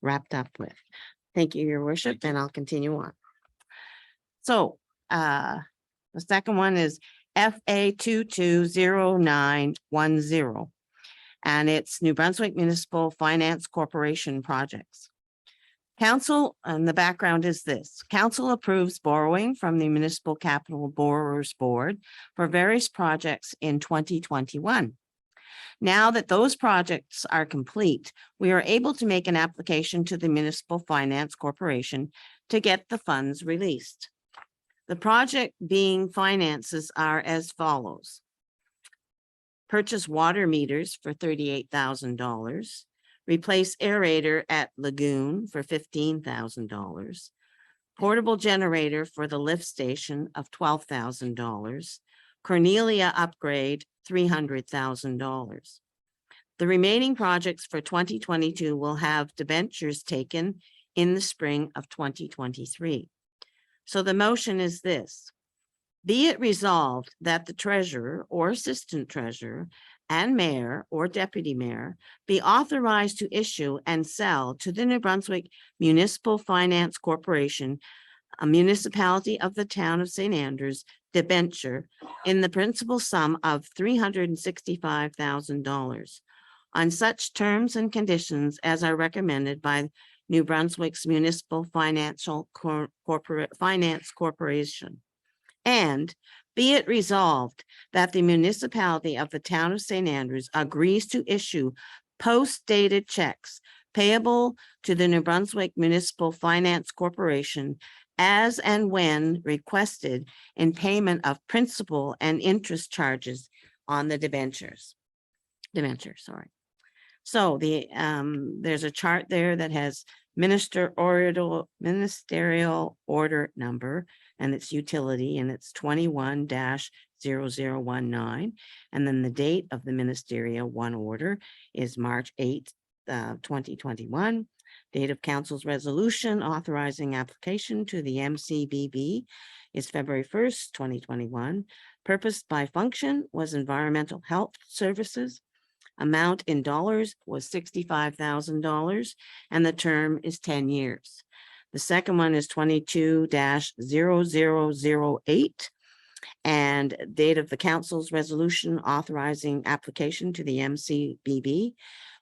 wrapped up with. Thank you, Your Worship, and I'll continue on. So the second one is FA 220910, and it's New Brunswick Municipal Finance Corporation projects. Council, and the background is this: Council approves borrowing from the Municipal Capital Borrowers Board for various projects in 2021. Now that those projects are complete, we are able to make an application to the Municipal Finance Corporation to get the funds released. The project being finances are as follows: purchase water meters for $38,000, replace aerator at Lagoon for $15,000, portable generator for the lift station of $12,000, Cornelia upgrade $300,000. The remaining projects for 2022 will have debentures taken in the spring of 2023. So the motion is this: be it resolved that the treasurer or assistant treasurer and mayor or deputy mayor be authorized to issue and sell to the New Brunswick Municipal Finance Corporation, a municipality of the town of St. Andrews, debenture in the principal sum of $365,000 on such terms and conditions as are recommended by New Brunswick's Municipal Finance Corporation. And be it resolved that the municipality of the town of St. Andrews agrees to issue post-dated checks payable to the New Brunswick Municipal Finance Corporation as and when requested in payment of principal and interest charges on the debentures. So there's a chart there that has ministerial order number and its utility, and it's 21-0019. And then the date of the ministerial one order is March 8th, 2021. Date of council's resolution authorizing application to the MCBB is February 1st, 2021. Purpose by function was environmental health services. Amount in dollars was $65,000, and the term is 10 years. The second one is 22-0008, and date of the council's resolution authorizing application to the MCBB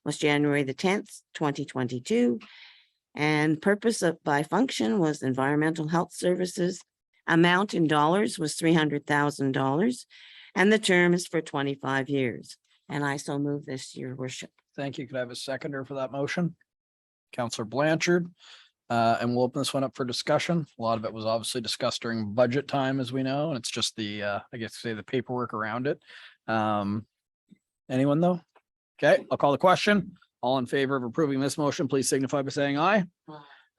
was January the 10th, 2022. And purpose by function was environmental health services. Amount in dollars was $300,000, and the term is for 25 years. And I so move this, Your Worship. Thank you. Could I have a seconder for that motion? Counselor Blanchard. And we'll open this one up for discussion. A lot of it was obviously discussed during budget time, as we know, and it's just the, I guess say the paperwork around it. Anyone though? Okay, I'll call the question. All in favor of approving this motion, please signify by saying aye.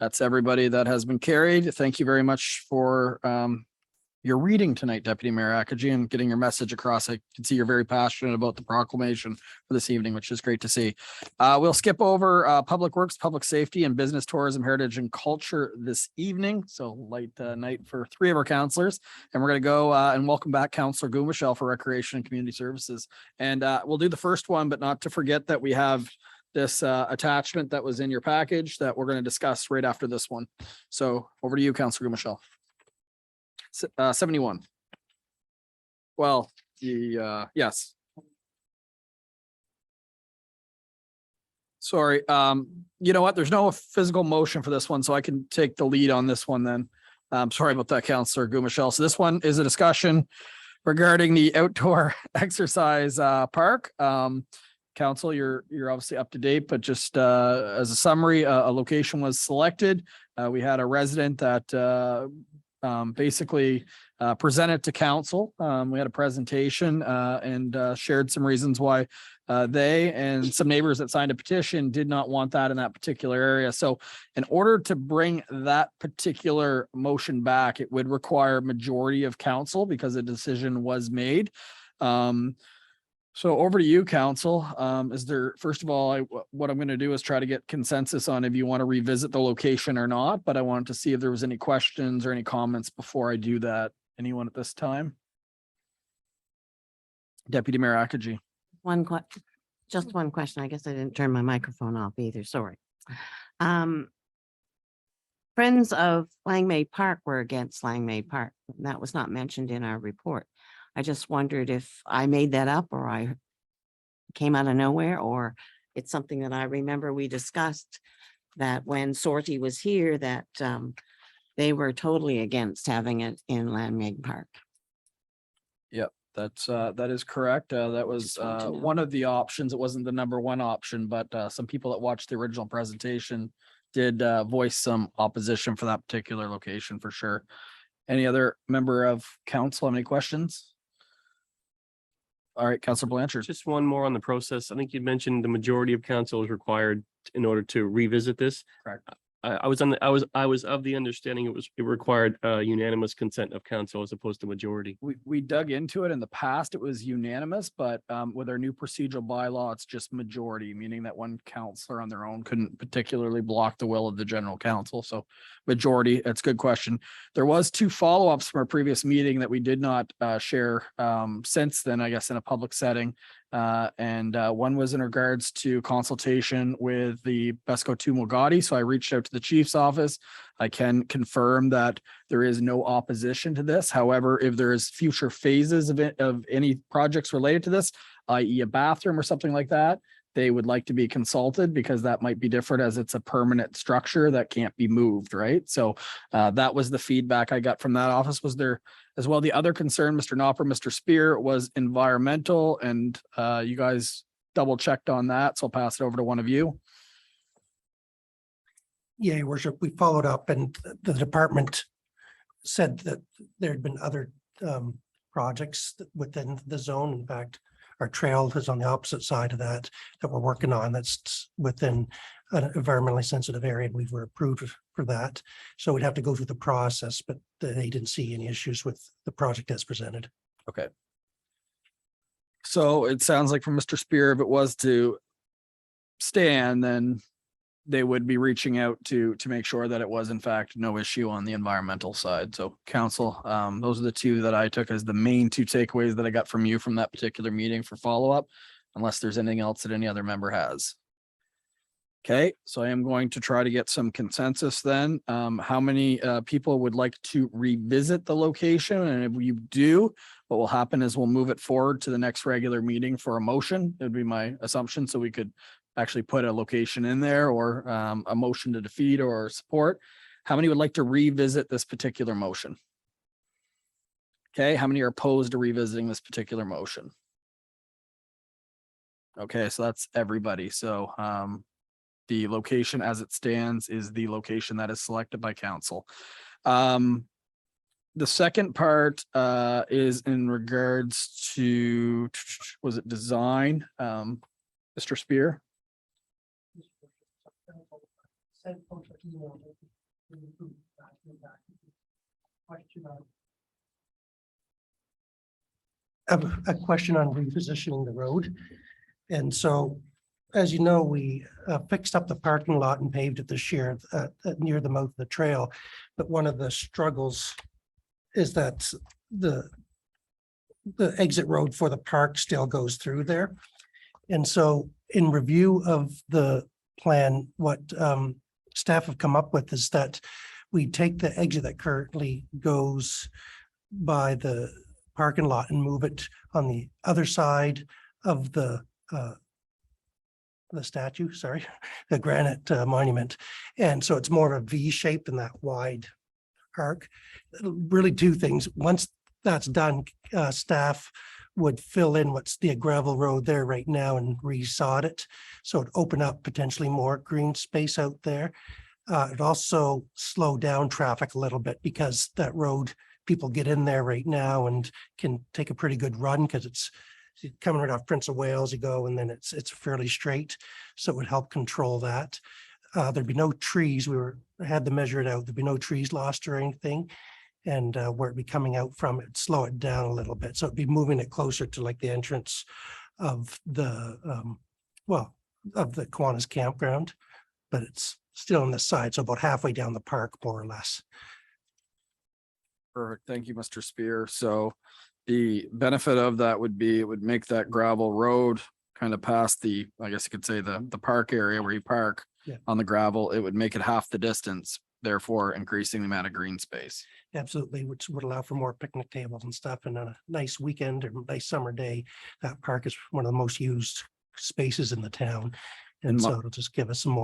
That's everybody that has been carried. Thank you very much for your reading tonight, Deputy Mayor Akaji, and getting your message across. I can see you're very passionate about the proclamation for this evening, which is great to see. We'll skip over Public Works, Public Safety, and Business Tourism, Heritage, and Culture this evening. So light night for three of our councillors. And we're going to go and welcome back Councillor Gumashel for Recreation and Community Services. And we'll do the first one, but not to forget that we have this attachment that was in your package that we're going to discuss right after this one. So over to you, Councillor Gumashel. 71. Well, yes. Sorry. You know what? There's no physical motion for this one, so I can take the lead on this one then. Sorry about that, Councillor Gumashel. So this one is a discussion regarding the outdoor exercise park. Council, you're obviously up to date, but just as a summary, a location was selected. We had a resident that basically present it to council. We had a presentation and shared some reasons why they and some neighbors that signed a petition did not want that in that particular area. So in order to bring that particular motion back, it would require majority of council because a decision was made. So over to you, council. Is there, first of all, what I'm going to do is try to get consensus on if you want to revisit the location or not, but I wanted to see if there was any questions or any comments before I do that. Anyone at this time? Deputy Mayor Akaji. Just one question. I guess I didn't turn my microphone off either. Sorry. Friends of Langmaid Park were against Langmaid Park. That was not mentioned in our report. I just wondered if I made that up or I came out of nowhere, or it's something that I remember we discussed that when Sortie was here, that they were totally against having it in Langmaid Park. Yep, that is correct. That was Just want to know. one of the options. It wasn't the number one option, but some people that watched the original presentation did voice some opposition for that particular location for sure. Any other member of council have any questions? All right, Councilor Blanchard. Just one more on the process. I think you mentioned the majority of council is required in order to revisit this. Correct. I was of the understanding it required unanimous consent of council as opposed to majority. We dug into it in the past. It was unanimous, but with our new procedural bylaw, it's just majority, meaning that one counselor on their own couldn't particularly block the will of the general council. So majority, that's a good question. There was 2 follow-ups from our previous meeting that we did not share since then, I guess, in a public setting. One was in regards to consultation with the Besco 2 Mogati. So I reached out to the chief's office. I can confirm that there is no opposition to this. However, if there is future phases of any projects related to this, i.e. a bathroom or something like that, they would like to be consulted because that might be different as it's a permanent structure that can't be moved, right? So that was the feedback I got from that office. Was there as well? The other concern, Mr. Knopper, Mr. Spear, was environmental, and you guys double checked on that. So I'll pass it over to one of you. Yeah, Your Worship, we followed up and the department said that there had been other projects within the zone. In fact, our trail is on the opposite side of that we're working on. That's within an environmentally sensitive area, and we were approved for that. So we'd have to go through the process, but they didn't see any issues with the project as presented. Okay. So it sounds like from Mr. Spear, if it was to stand, then they would be reaching out to make sure that it was in fact no issue on the environmental side. So council, those are the 2 that I took as the main 2 takeaways that I got from you from that particular meeting for follow-up, unless there's anything else that any other member has. Okay, so I am going to try to get some consensus then. How many people would like to revisit the location? And if you do, what will happen is we'll move it forward to the next regular meeting for a motion. It would be my assumption, so we could actually put a location in there or a motion to defeat or support. How many would like to revisit this particular motion? Okay, how many are opposed to revisiting this particular motion? Okay, so that's everybody. So the location as it stands is the location that is selected by council. The second part is in regards to, was it design? Mr. Spear? A question on repositioning the road. And so, as you know, we fixed up the parking lot and paved it this year near the mouth of the trail. But one of the struggles is that the exit road for the park still goes through there. And so in review of the plan, what staff have come up with is that we take the exit that currently goes by the parking lot and move it on the other side of the statue, sorry, the granite monument. And so it's more of a V shape than that wide arc. It'll really do things. Once that's done, staff would fill in what's the gravel road there right now and resod it. So it'd open up potentially more green space out there. It also slowed down traffic a little bit because that road, people get in there right now and can take a pretty good run because it's coming right off Prince of Wales, you go, and then it's fairly straight. So it would help control that. There'd be no trees. Had to measure it out. There'd be no trees lost or anything. And where it'd be coming out from, it'd slow it down a little bit. So it'd be moving it closer to like the entrance of the, of the Kiwanis campground, but it's still on the side. So about halfway down the park, more or less. Perfect. Thank you, Mr. Spear. So the benefit of that would be, it would make that gravel road kind of past the, I guess you could say the park area where you park Yeah. on the gravel. It would make it half the distance, therefore increasing the amount of green space. Absolutely, which would allow for more picnic tables and stuff. And on a nice weekend or nice summer day, that park is one of the most used spaces in the town. And And so it'll just give us an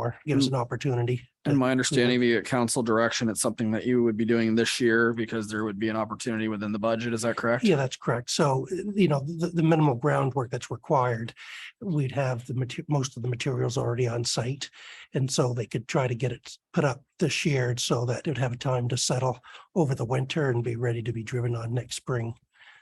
opportunity. In my understanding, via council direction, it's something that you would be doing this year because there would be an opportunity within the budget. Is that correct? Yeah, that's correct. So, the minimal groundwork that's required, we'd have most of the materials already on site. And so they could try to get it put up this year so that it would have time to settle over the winter and be ready to be driven on next spring.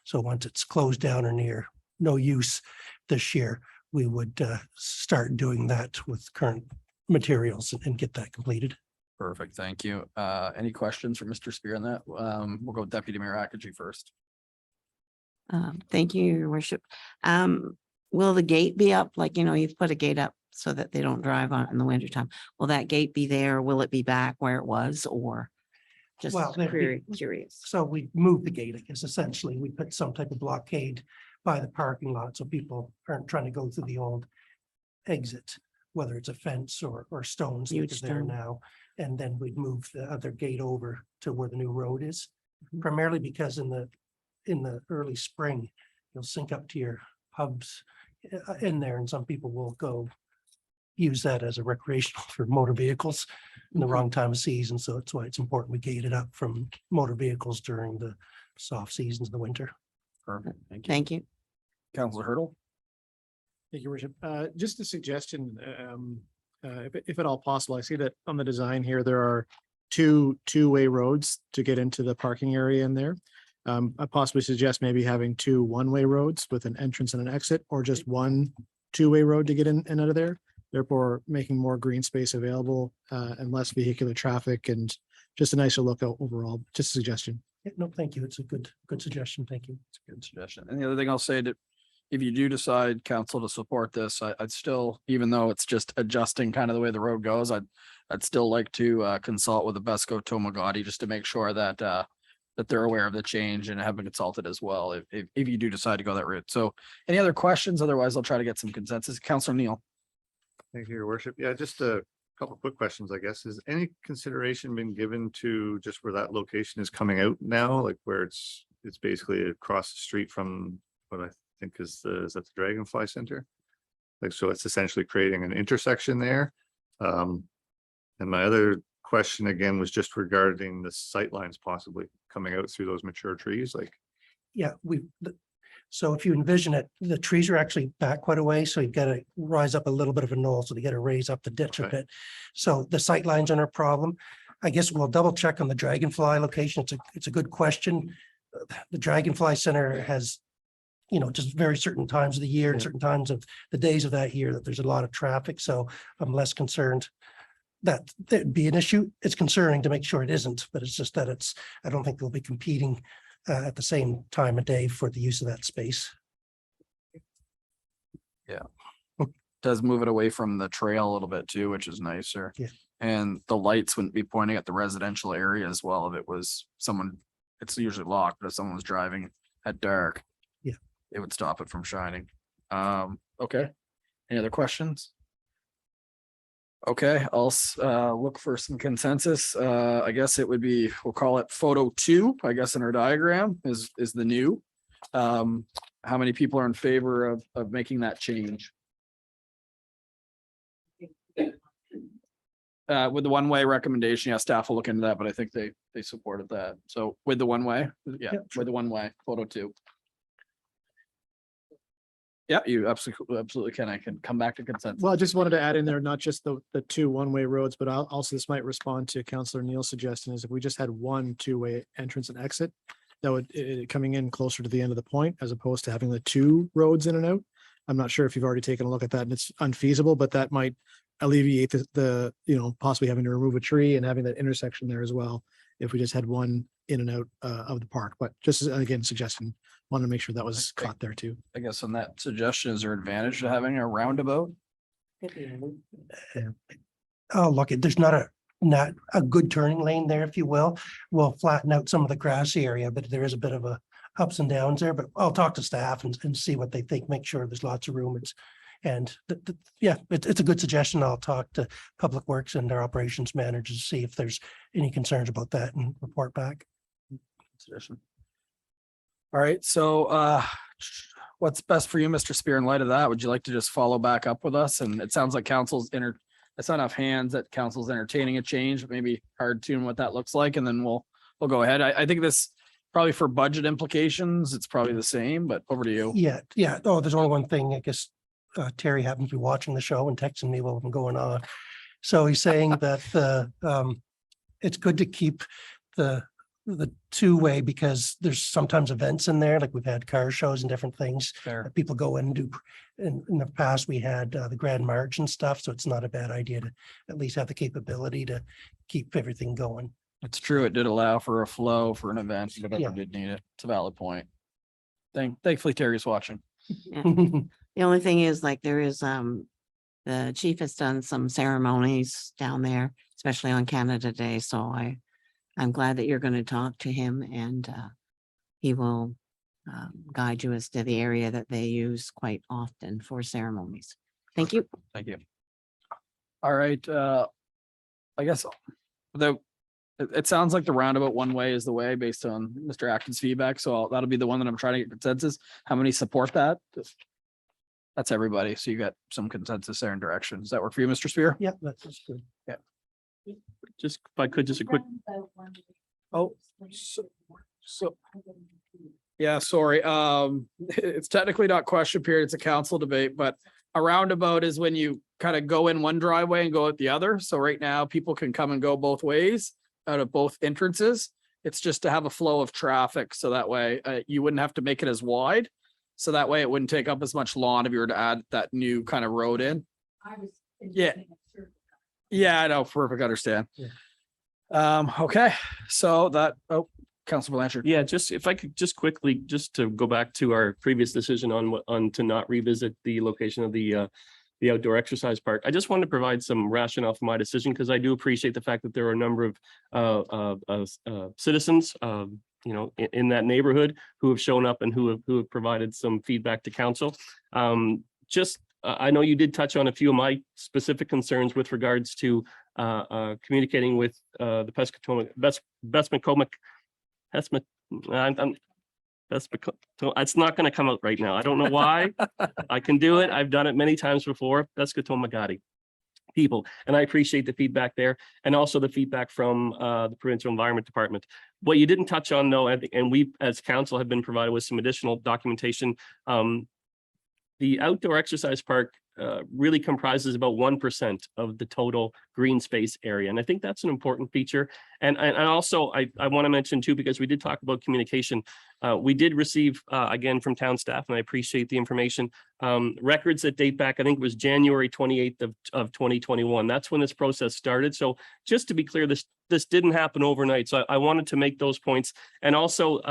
So once it's closed down or near no use this year, we would start doing that with current materials and get that completed. Perfect. Thank you. Any questions for Mr. Spear on that? We'll go with Deputy Mayor Akaji first. Thank you, Your Worship. Will the gate be up? Like, you've put a gate up so that they don't drive on in the wintertime. Will that gate be there? Or will it be back where it was, or just Well, there'd be- curious? So we moved the gate, I guess, essentially. We put some type of blockade by the parking lot so people aren't trying to go through the old exit, whether it's a fence or stones Huge that are there stone. now. And then we'd move the other gate over to where the new road is, Mhm. primarily because in the early spring, you'll sync up to your hubs in there, and some people will go use that as a recreational for motor vehicles in the Mhm. wrong time of season. So that's why it's important we gate it up from motor vehicles during the soft seasons of the winter. Perfect. Thank you. Thank you. Councilor Hurdle. Thank you, Worship. Just a suggestion, if at all possible, I see that on the design here, there are two-way roads to get into the parking area in there. I possibly suggest maybe having two one-way roads with an entrance and an exit, or just one two-way road to get in and out of there. Therefore, making more green space available and less vehicular traffic, and just a nicer look overall. Just a suggestion. Yeah, no, thank you. It's a good suggestion. Thank you. It's a good suggestion. And the other thing I'll say, that if you do decide council to support this, I'd still, even though it's just adjusting kind of the way the road goes, I'd still like to consult with the Besco Tomagati just to make sure that that they're aware of the change and have been consulted as well, if you do decide to go that route. So any other questions? Otherwise, I'll try to get some consensus. Councilor Neil. Thank you, Your Worship. Yeah, just a couple quick questions, I guess. Has any consideration been given to just where that location is coming out now, like where it's basically across the street from what I think is that the Dragonfly Center? Like, so it's essentially creating an intersection there. And my other question again was just regarding the sightlines possibly coming out through those mature trees, like. Yeah, so if you envision it, the trees are actually back quite a way, so you've got to rise up a little bit of a knoll, so they got to raise up the ditch a Okay. bit. So the sight lines aren't a problem. I guess we'll double check on the Dragonfly location. It's a good question. The Dragonfly Center has, just very certain times of the year and Yeah. certain times of the days of that year that there's a lot of traffic, so I'm less concerned that there'd be an issue. It's concerning to make sure it isn't, but it's just that I don't think they'll be competing at the same time of day for the use of that space. Does move it away from the trail a little bit too, which is nicer. Yeah. And the lights wouldn't be pointing at the residential area as well. If it was someone, it's usually locked, but if someone was driving at dark. Yeah. It would stop it from shining. Okay. Any other questions? Okay, I'll look for some consensus. I guess it would be, we'll call it photo 2, I guess, in our diagram is the new. How many people are in favor of making that change? With the one-way recommendation, yeah, staff will look into that, but I think they supported that. So with the one-way, yeah, Yeah, with the one-way, photo 2. Yeah, you absolutely can. I can come back to consensus. Well, I just wanted to add in there, not just the two one-way roads, but also this might respond to Councillor Neal's suggestion is if we just had one two-way entrance and exit, that would, coming in closer to the end of the point, as opposed to having the two roads in and out. I'm not sure if you've already taken a look at that and it's unfeasible, but that might alleviate the, possibly having to remove a tree and having that intersection there as well. If we just had one in and out of the park, but just again, suggestion, wanted to make sure that was caught there too. I guess on that suggestion, is there advantage to having a roundabout? Oh, look, there's not a good turning lane there, if you will. We'll flatten out some of the grassy area, but there is a bit of a ups and downs there, but I'll talk to staff and see what they think, make sure there's lots of room. It's a good suggestion. I'll talk to Public Works and their operations managers to see if there's any concerns about that and report back. Suggestion. All right, so what's best for you, Mr. Spear, in light of that? Would you like to just follow back up with us? And it sounds like it's not enough hands that council's entertaining a change, but maybe hard tune what that looks like, and then we'll go ahead. I think this probably for budget implications, it's probably the same, but over to you. Yeah. Oh, there's only one thing, I guess. Terry happens to be watching the show and texting me while I'm going on. So he's saying that it's good to keep the two-way because there's sometimes events in there, like we've had car shows and different things. Fair. That people go in and do. In the past, we had the Grand March and stuff, so it's not a bad idea to at least have the capability to keep everything going. It's true. It did allow for a flow for an event, if Yeah. ever did need it. It's a valid point. Thankfully, Terry's watching. Yeah. The only thing is like there is, the chief has done some ceremonies down there, especially on Canada Day. So I'm glad that you're going to talk to him and he will guide you as to the area that they use quite often for ceremonies. Thank you. Thank you. All right, I guess it sounds like the roundabout one way is the way based on Mr. Atkins' feedback. So that'll be the one that I'm trying to get consensus. How many support that? That's everybody. So you got some consensus there in direction. Does that work for you, Mr. Spear? Yeah, that's good. Just, if I could, just a quick, Oh, so yeah, sorry. It's technically not question period. It's a council debate, but a roundabout is when you kind of go in one driveway and go out the other. So right now people can come and go both ways out of both entrances. It's just to have a flow of traffic. So that way you wouldn't have to make it as wide. So that way it wouldn't take up as much lawn if you were to add that new kind of road in. Yeah. Yeah, I know. Perfect. Understand. Yeah. Okay. So Councilor Blanchard. yeah, just if I could just quickly, just to go back to our previous decision on to not revisit the location of the outdoor exercise park. I just wanted to provide some rationale for my decision because I do appreciate the fact that there are a number of citizens, in that neighborhood who have shown up and who have provided some feedback to council. I know you did touch on a few of my specific concerns with regards to communicating with the it's not going to come out right now. I don't know why. I can do it. I've done it many times before. Pescatomagati people. And I appreciate the feedback there and also the feedback from the Provincial Environment Department. What you didn't touch on though, and we as council have been provided with some additional documentation. The outdoor exercise park really comprises about 1% of the total green space area. And I think that's an important feature. And also I want to mention too, because we did talk about communication. We did receive, again, from town staff, and I appreciate the information, records that date back, I think it was January 28th of 2021. That's when this process started. So just to be clear, this didn't happen overnight. So I wanted to make those points. And also,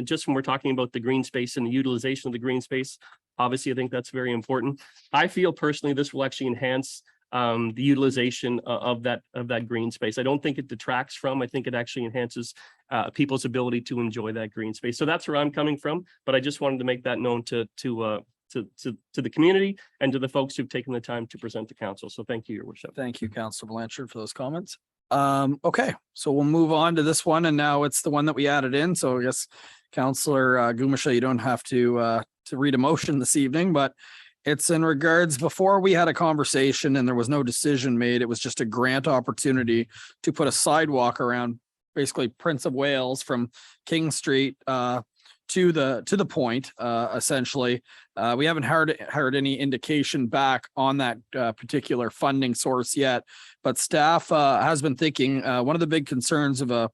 just when we're talking about the green space and the utilization of the green space, obviously, I think that's very important. I feel personally this will actually enhance the utilization of that green space. I don't think it detracts from. I think it actually enhances people's ability to enjoy that green space. So that's where I'm coming from. But I just wanted to make that known to the community and to the folks who've taken the time to present to council. So thank you, Your Worship. Thank you, Councilor Blanchard, for those comments. Okay, so we'll move on to this one, and now it's the one that we added in. So I guess Councilor Gumasha, you don't have to read a motion this evening, but it's in regards, before we had a conversation and there was no decision made, it was just a grant opportunity to put a sidewalk around basically Prince of Wales from King Street to the point, essentially. We haven't heard any indication back on that particular funding source yet, but staff has been thinking, one of the big concerns of a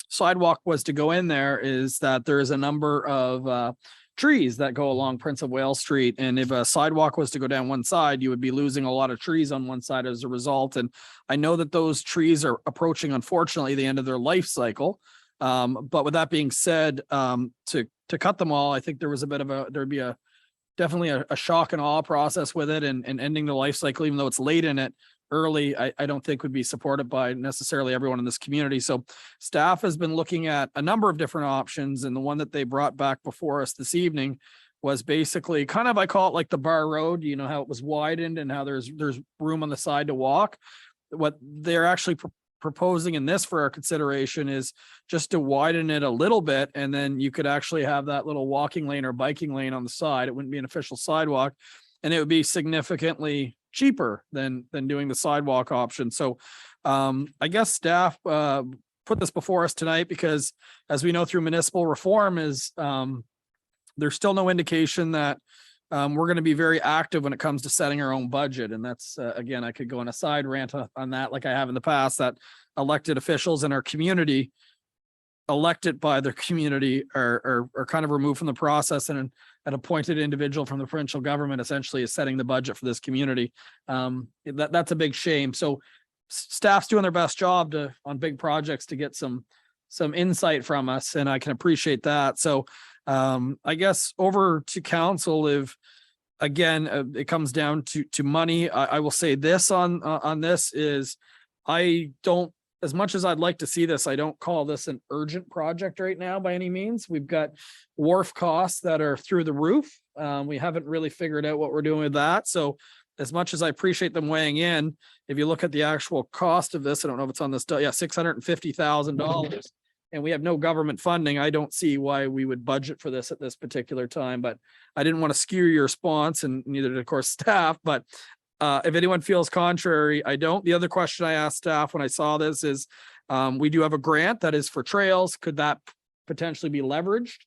sidewalk was to go in there is that there is a number of trees that go along Prince of Wales Street. And if a sidewalk was to go down one side, you would be losing a lot of trees on one side as a result. And I know that those trees are approaching, unfortunately, the end of their life cycle. But with that being said, to cut them all, I think there was a bit of there'd be definitely a shock and awe process with it, and ending the life cycle, even though it's late in it, early, I don't think would be supported by necessarily everyone in this community. So staff has been looking at a number of different options, and the one that they brought back before us this evening was basically kind of, I call it like the Bar Road, you know, how it was widened and how there's room on the side to walk. What they're actually proposing in this for our consideration is just to widen it a little bit, and then you could actually have that little walking lane or biking lane on the side. It wouldn't be an official sidewalk, and it would be significantly cheaper than doing the sidewalk option. So I guess staff put this before us tonight because, as we know through municipal reform, is there's still no indication that we're going to be very active when it comes to setting our own budget. And that's, again, I could go on a side rant on that like I have in the past, that elected officials in our community, elected by their community, are kind of removed from the process, and an appointed individual from the provincial government essentially is setting the budget for this community. That's a big shame. So staff's doing their best job on big projects to get some insight from us, and I can appreciate that. So I guess over to council, if again it comes down to money, I will say this on this is, I don't, as much as I'd like to see this, I don't call this an urgent project right now by any means. We've got wharf costs that are through the roof. We haven't really figured out what we're doing with that. So as much as I appreciate them weighing in, if you look at the actual cost of this, I don't know if it's on this, yeah, $650,000. And we have no government funding. I don't see why we would budget for this at this particular time, but I didn't want to skew your response, and neither did, of course, staff. But if anyone feels contrary, I don't. The other question I asked staff when I saw this is, we do have a grant that is for trails. Could that potentially be leveraged?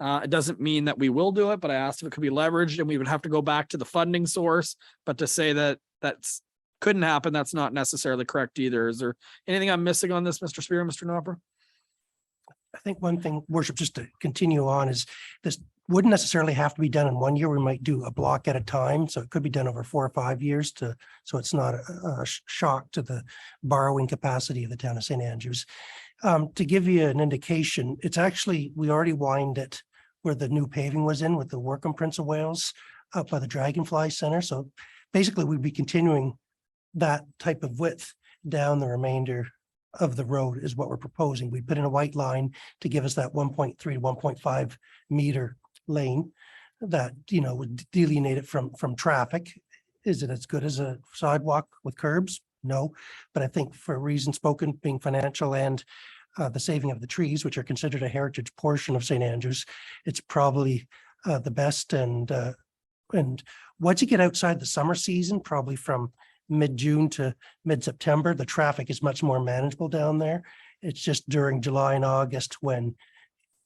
It doesn't mean that we will do it, but I asked if it could be leveraged, and we would have to go back to the funding source. But to say that that's couldn't happen, that's not necessarily correct either. Is there anything I'm missing on this, Mr. Spear, Mr. Knopper? I think one thing, Worship, just to continue on, is this wouldn't necessarily have to be done in 1 year. We might do a block at a time. So it could be done over 4 or 5 years so it's not a shock to the borrowing capacity of the town of St. Andrews. To give you an indication, it's actually, we already widened it where the new paving was in with the work on Prince of Wales up by the Dragonfly Center. So basically we'd be continuing that type of width down the remainder of the road is what we're proposing. We put in a white line to give us that 1.3 to 1.5 meter lane that, you know, would delineate it from traffic. Is it as good as a sidewalk with curbs? No, but I think for reasons spoken, being financial and the saving of the trees, which are considered a heritage portion of St. Andrews, it's probably the best. And once you get outside the summer season, probably from mid-June to mid-September, the traffic is much more manageable down there. It's just during July and August when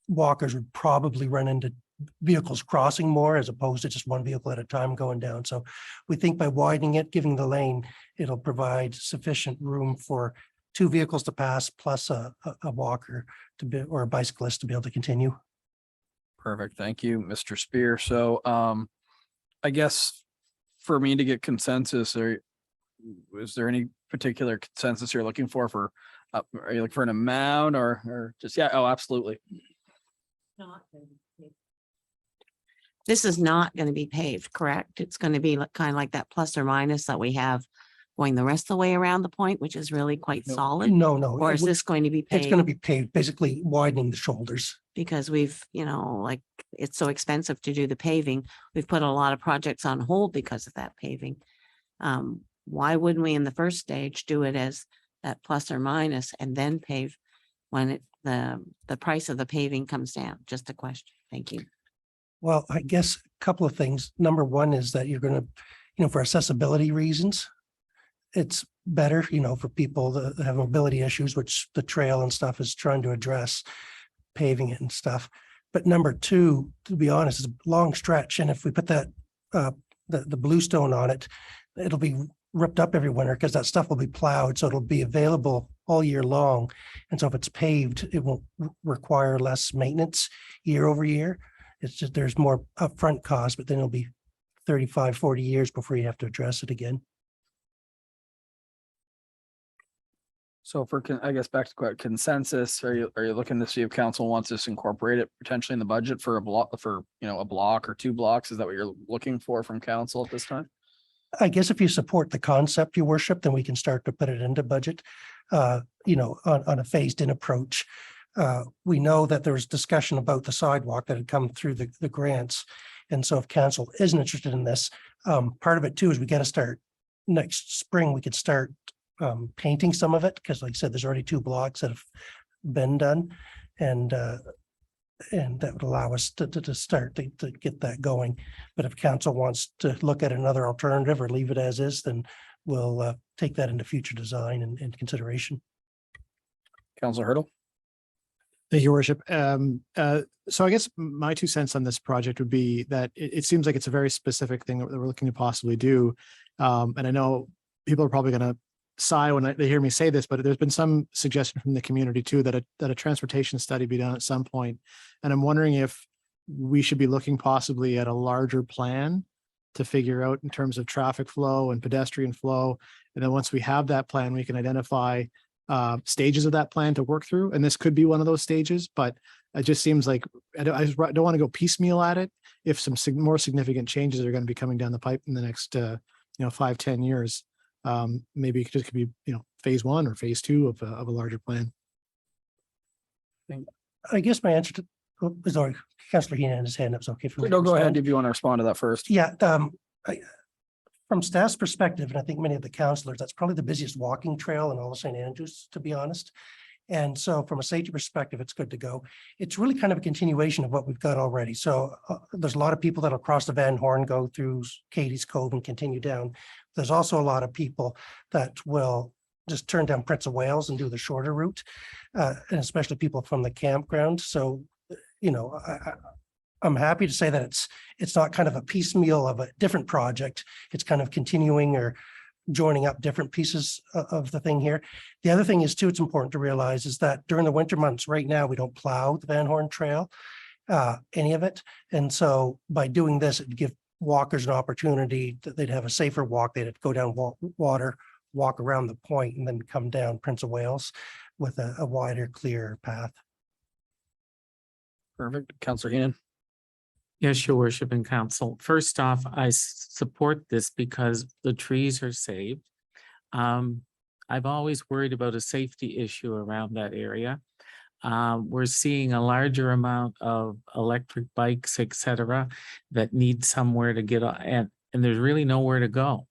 walkers would probably run into vehicles crossing more as opposed to just one vehicle at a time going down. So we think by widening it, giving the lane, it'll provide sufficient room for 2 vehicles to pass plus a walker to be, or a bicyclist to be able to continue. Perfect. Thank you, Mr. Spear. So I guess for me to get consensus, or is there any particular consensus you're looking for are you looking for an amount or just, yeah, oh, absolutely. This is not going to be paved, correct? It's going to be kind of like that plus or minus that we have going the rest of the way around the point, which is really quite solid. No. Or is this going to be paved? It's going to be paved, basically widening the shoulders. Because we've, you know, like, it's so expensive to do the paving. We've put a lot of projects on hold because of that paving. Why wouldn't we in the first stage do it as that plus or minus and then pave when the price of the paving comes down? Just a question. Thank you. Well, I guess a couple of things. Number one is that you're going to, you know, for accessibility reasons, it's better, you know, for people that have mobility issues, which the trail and stuff is trying to address, paving it and stuff. But number two, to be honest, is a long stretch. And if we put that, the bluestone on it, it'll be ripped up every winter because that stuff will be plowed. So it'll be available all year long. And so if it's paved, it won't require less maintenance year over year. It's just, there's more upfront cost, but then it'll be 35, 40 years before you have to address it again. So for, I guess back to consensus, are you looking to see if council wants this incorporated potentially in the budget for a block, for, a block or 2 blocks? Is that what you're looking for from council at this time? I guess if you support the concept, your worship, then we can start to put it into budget, on a phased in approach. We know that there was discussion about the sidewalk that had come through the grants. And so if council isn't interested in this, part of it too is we got to start next spring, we could start painting some of it, because like I said, there's already 2 blocks that have been done. And that would allow us to start to get that going. But if council wants to look at another alternative or leave it as is, then we'll take that into future design and consideration. Councilor Hurdle? Thank you, your worship. So I guess my 2 cents on this project would be that it seems like it's a very specific thing that we're looking to possibly do. And I know people are probably going to sigh when they hear me say this, but there's been some suggestion from the community too that a transportation study be done at some point. And I'm wondering if we should be looking possibly at a larger plan to figure out in terms of traffic flow and pedestrian flow. And then once we have that plan, we can identify stages of that plan to work through. And this could be one of those stages, but it just seems like I don't want to go piecemeal at it. If some more significant changes are going to be coming down the pipe in the next 5-10 years, maybe it just could be phase 1 or phase 2 of a larger plan. I guess my answer to sorry, Councillor Heenan had his hand up. It's okay for me. No, go ahead if you want to respond to that first. Yeah, from staff's perspective, and I think many of the councillors, that's probably the busiest walking trail in all of St. Andrews, to be honest. And so from a safety perspective, it's good to go. It's really kind of a continuation of what we've got already. So there's a lot of people that'll cross the Van Horn, go through Katie's Cove and continue down. There's also a lot of people that will just turn down Prince of Wales and do the shorter route, and especially people from the campground. So, I'm happy to say that it's not kind of a piecemeal of a different project. It's kind of continuing or joining up different pieces of the thing here. The other thing is too, it's important to realize is that during the winter months right now, we don't plow the Van Horn Trail, any of it. And so by doing this, it'd give walkers an opportunity that they'd have a safer walk. They'd go down water, walk around the point, and then come down Prince of Wales with a wider, clearer path. Perfect. Councilor Heenan? Yes, your worship and council. First off, I support this because the trees are saved. I've always worried about a safety issue around that area. We're seeing a larger amount of electric bikes, etc., that need somewhere to get on, and there's really nowhere to go.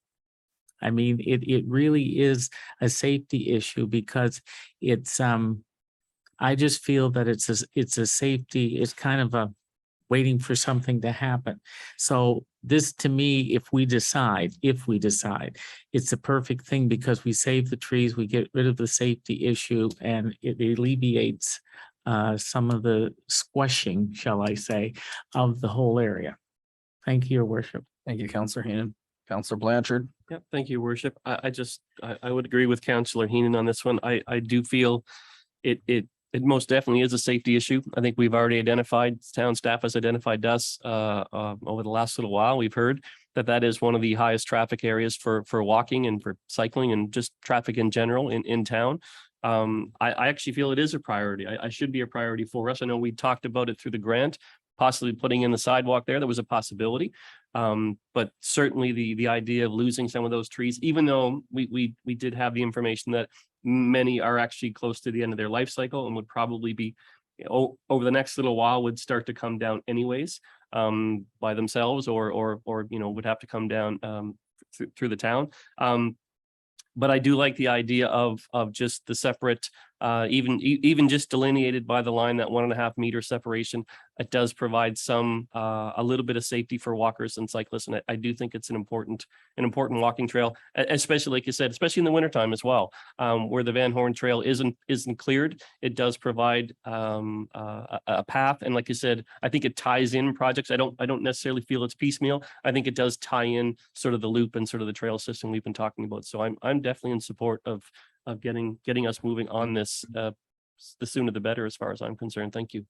I mean, it really is a safety issue because it's I just feel that it's a safety, it's kind of a waiting for something to happen. So this, to me, if we decide, it's a perfect thing because we save the trees, we get rid of the safety issue, and it alleviates some of the squashing, shall I say, of the whole area. Thank you, your worship. Thank you, Councilor Heenan. Councilor Blanchard? Yeah, thank you, worship. I would agree with Councillor Heenan on this one. I do feel it most definitely is a safety issue. I think we've already identified, town staff has identified us over the last little while. We've heard that is one of the highest traffic areas for walking and for cycling and just traffic in general in town. I actually feel it is a priority. I should be a priority for us. I know we talked about it through the grant, possibly putting in the sidewalk there. That was a possibility. But certainly the idea of losing some of those trees, even though we did have the information that many are actually close to the end of their life cycle and would probably be over the next little while would start to come down anyways by themselves or would have to come down through the town. But I do like the idea of just the separate even just delineated by the line, that 1.5 meter separation, it does provide some, a little bit of safety for walkers and cyclists. And I do think it's an important walking trail, especially like you said, especially in the wintertime as well, where the Van Horn Trail isn't cleared. It does provide a path. And like you said, I think it ties in projects. I don't necessarily feel it's piecemeal. I think it does tie in sort of the loop and sort of the trail system we've been talking about. So I'm definitely in support of getting us moving on this, the sooner the better, as far as I'm concerned. Thank you.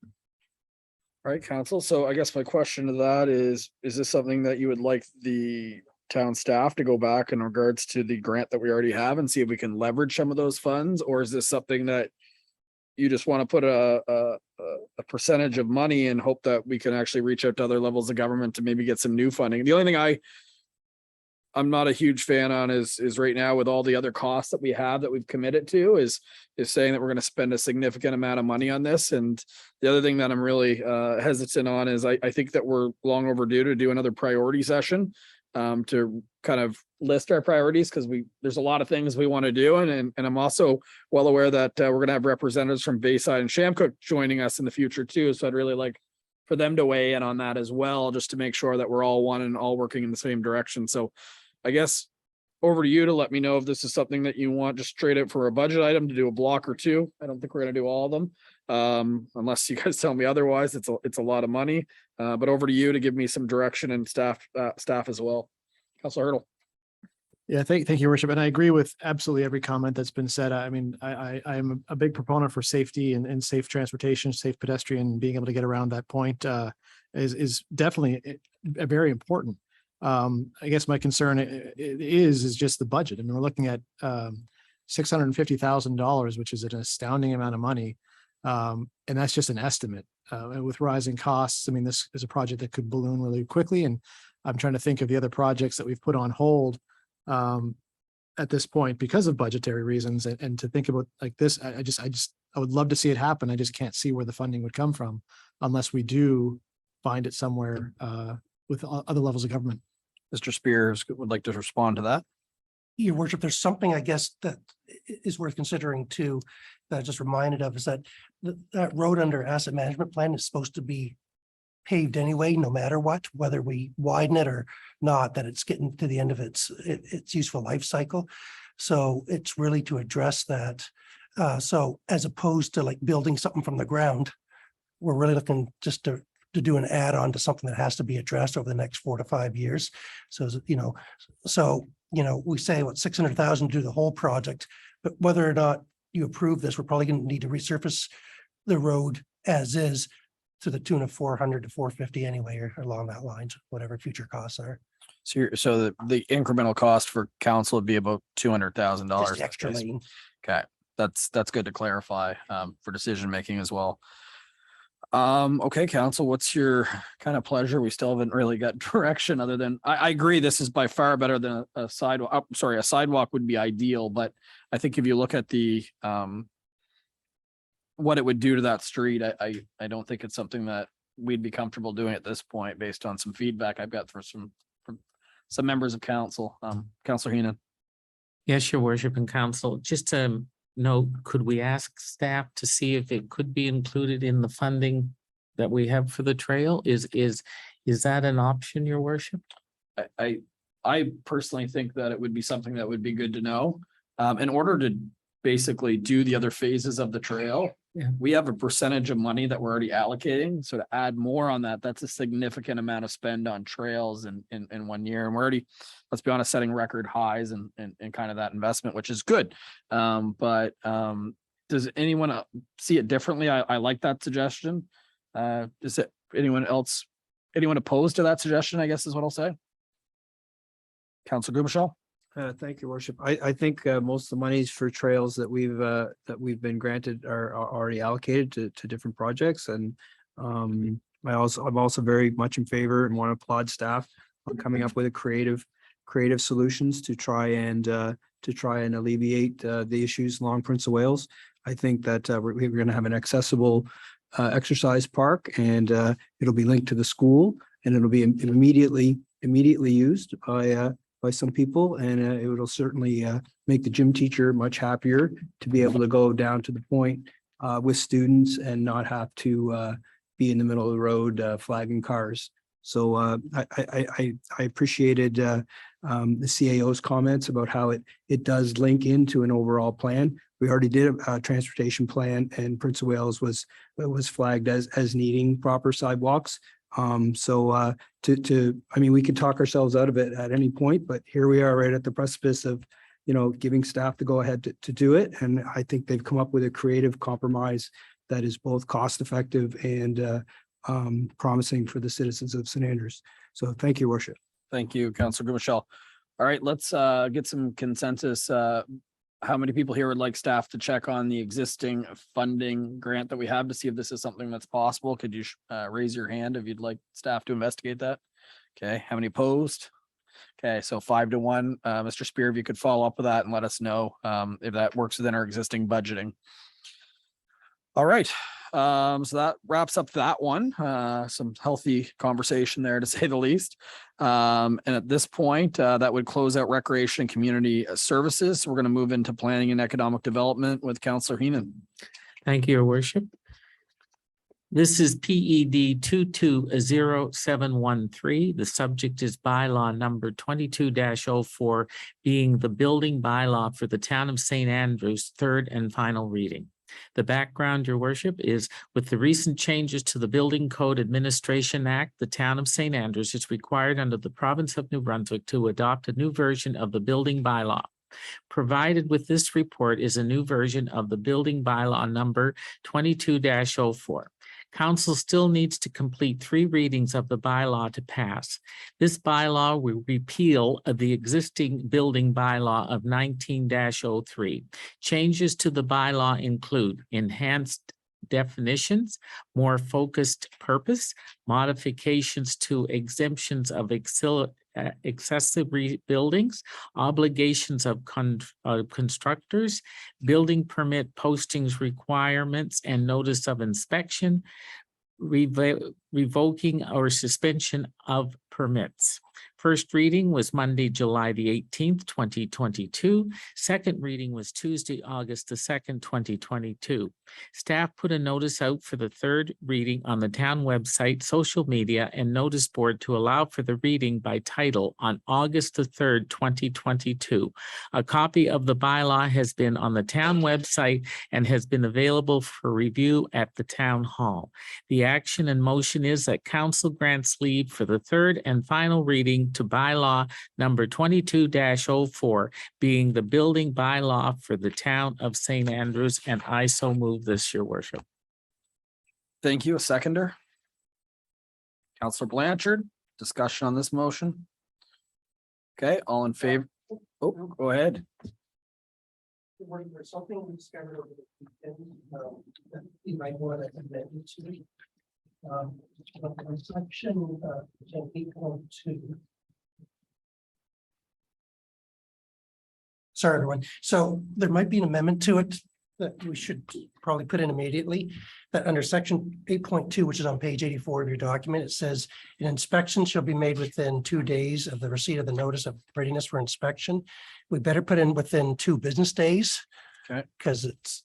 All right, council. So I guess my question to that is this something that you would like the town staff to go back in regards to the grant that we already have and see if we can leverage some of those funds? Or is this something that you just want to put a percentage of money and hope that we can actually reach out to other levels of government to maybe get some new funding? The only thing I'm not a huge fan on is right now, with all the other costs that we have that we've committed to, is saying that we're going to spend a significant amount of money on this. And the other thing that I'm really hesitant on is I think that we're long overdue to do another priority session to kind of list our priorities, because there's a lot of things we want to do. And I'm also well aware that we're going to have representatives from Bayside and Shamcook joining us in the future too. So I'd really like for them to weigh in on that as well, just to make sure that we're all one and all working in the same direction. So I guess over to you to let me know if this is something that you want just straight out for a budget item to do a block or two. I don't think we're going to do all of them, unless you guys tell me otherwise. It's a lot of money, but over to you to give me some direction, and staff as well. Councilor Hurdle. Yeah, thank you, Your Worship. And I agree with absolutely every comment that's been said. I mean, I am a big proponent for safety and safe transportation, safe pedestrian, being able to get around that point is definitely very important. I guess my concern is just the budget. I mean, we're looking at $650,000, which is an astounding amount of money. And that's just an estimate. And with rising costs, I mean, this is a project that could balloon really quickly. And I'm trying to think of the other projects that we've put on hold at this point because of budgetary reasons. And to think about like this, I would love to see it happen. I just can't see where the funding would come from unless we do find it somewhere with other levels of government. Mr. Spears would like to respond to that. Your Worship, there's something I guess that is worth considering too, that I just reminded of, is that that road under asset management plan is supposed to be paved anyway, no matter what, whether we widen it or not, that it's getting to the end of its useful life cycle. So it's really to address that. So as opposed to like building something from the ground, we're really looking just to do an add-on to something that has to be addressed over the next 4 to 5 years. So, we say what 600,000 to do the whole project, but whether or not you approve this, we're probably going to need to resurface the road as is to the tune of 400 to 450 anyway, or along that lines, whatever future costs are. So the incremental cost for council would be about $200,000. Just the extra lane. Okay, that's good to clarify for decision making as well. Okay, council, what's your kind of pleasure? We still haven't really got direction other than I agree this is by far better than a sidewalk. A sidewalk would be ideal, but I think if you look at the what it would do to that street, I don't think it's something that we'd be comfortable doing at this point based on some feedback I've got from some members of council. Councilor Heenan. Yes, Your Worship and Council, just to note, could we ask staff to see if it could be included in the funding that we have for the trail? Is that an option, Your Worship? I personally think that it would be something that would be good to know. In order to basically do the other phases of the trail, we have a percentage of money that we're already allocating. So to add more on that, that's a significant amount of spend on trails in 1 year. And we're already, let's be honest, setting record highs and kind of that investment, which is good. But does anyone see it differently? I like that suggestion. Is it anyone opposed to that suggestion, I guess is what I'll say. Councilor Gubishal. Thank you, Worship. I think most of the monies for trails that we've been granted are already allocated to different projects, and I'm also very much in favor and want to applaud staff on coming up with a creative solutions to try and alleviate the issues along Prince of Wales. I think that we're going to have an accessible exercise park, and it'll be linked to the school, and it'll be immediately used by by some people, and it will certainly make the gym teacher much happier to be able to go down to the point with students and not have to be in the middle of the road flagging cars. So I appreciated the CAO's comments about how it does link into an overall plan. We already did a transportation plan, and Prince of Wales was flagged as needing proper sidewalks. I mean, we could talk ourselves out of it at any point, but here we are right at the precipice of, giving staff to go ahead to do it. And I think they've come up with a creative compromise that is both cost effective and promising for the citizens of St. Andrews. So thank you, Worship. Thank you, Councillor Michelle. All right, let's get some consensus. How many people here would like staff to check on the existing funding grant that we have to see if this is something that's possible? Could you raise your hand if you'd like staff to investigate that? Okay, how many opposed? Okay, so 5-1. Mr. Spear, if you could follow up with that and let us know if that works within our existing budgeting. All right, so that wraps up that one. Some healthy conversation there, to say the least. And at this point, that would close out recreation and community services. So we're going to move into planning and economic development with Councillor Heenan. Thank you, Your Worship. This is PED 220713. The subject is bylaw number 22-04, being the building bylaw for the town of St. Andrews, third and final reading. The background, Your Worship, is with the recent changes to the Building Code Administration Act, the town of St. Andrews is required under the province of New Brunswick to adopt a new version of the building bylaw. Provided with this report is a new version of the building bylaw number 22-04. Council still needs to complete 3 readings of the bylaw to pass. This bylaw will repeal the existing building bylaw of 19-03. Changes to the bylaw include enhanced definitions, more focused purpose, modifications to exemptions of accessory buildings, obligations of constructors, building permit postings requirements and notice of inspection, revoking or suspension of permits. First reading was Monday, July the 18th, 2022. Second reading was Tuesday, August the 2nd, 2022. Staff put a notice out for the third reading on the town website, social media, and notice board to allow for the reading by title on August the 3rd, 2022. A copy of the bylaw has been on the town website and has been available for review at the town hall. The action and motion is that council grants leave for the third and final reading to bylaw number 22-04, being the building bylaw for the town of St. Andrews, and I so move this, Your Worship. Thank you. A seconder. Councillor Blanchard, discussion on this motion. Okay, all in favor? Oh, go ahead. There's something we discovered over the weekend that you might want to amend to. Section 8.2. Sorry, everyone. So there might be an amendment to it that we should probably put in immediately. That under section 8.2, which is on page 84 of your document, it says an inspection shall be made within 2 days of the receipt of the notice of readiness for inspection. We better put in within 2 business days. Okay. Because it's,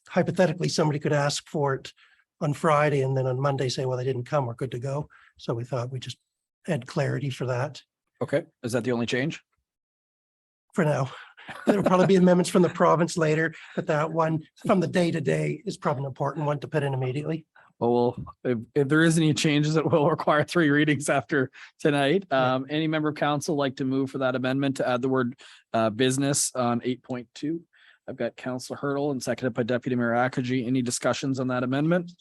hypothetically, somebody could ask for it on Friday and then on Monday say, well, they didn't come, we're good to go. So we thought we just add clarity for that Okay, is that the only change? for now. There'll probably be amendments from the province later, but that one from the day to day is probably an important one to put in immediately. Well, if there is any changes, it will require 3 readings after tonight. Any member of council like to move for that amendment to add the word business on 8.2? I've got Councillor Hurdle and seconded by Deputy Mayor Akaji. Any discussions on that amendment?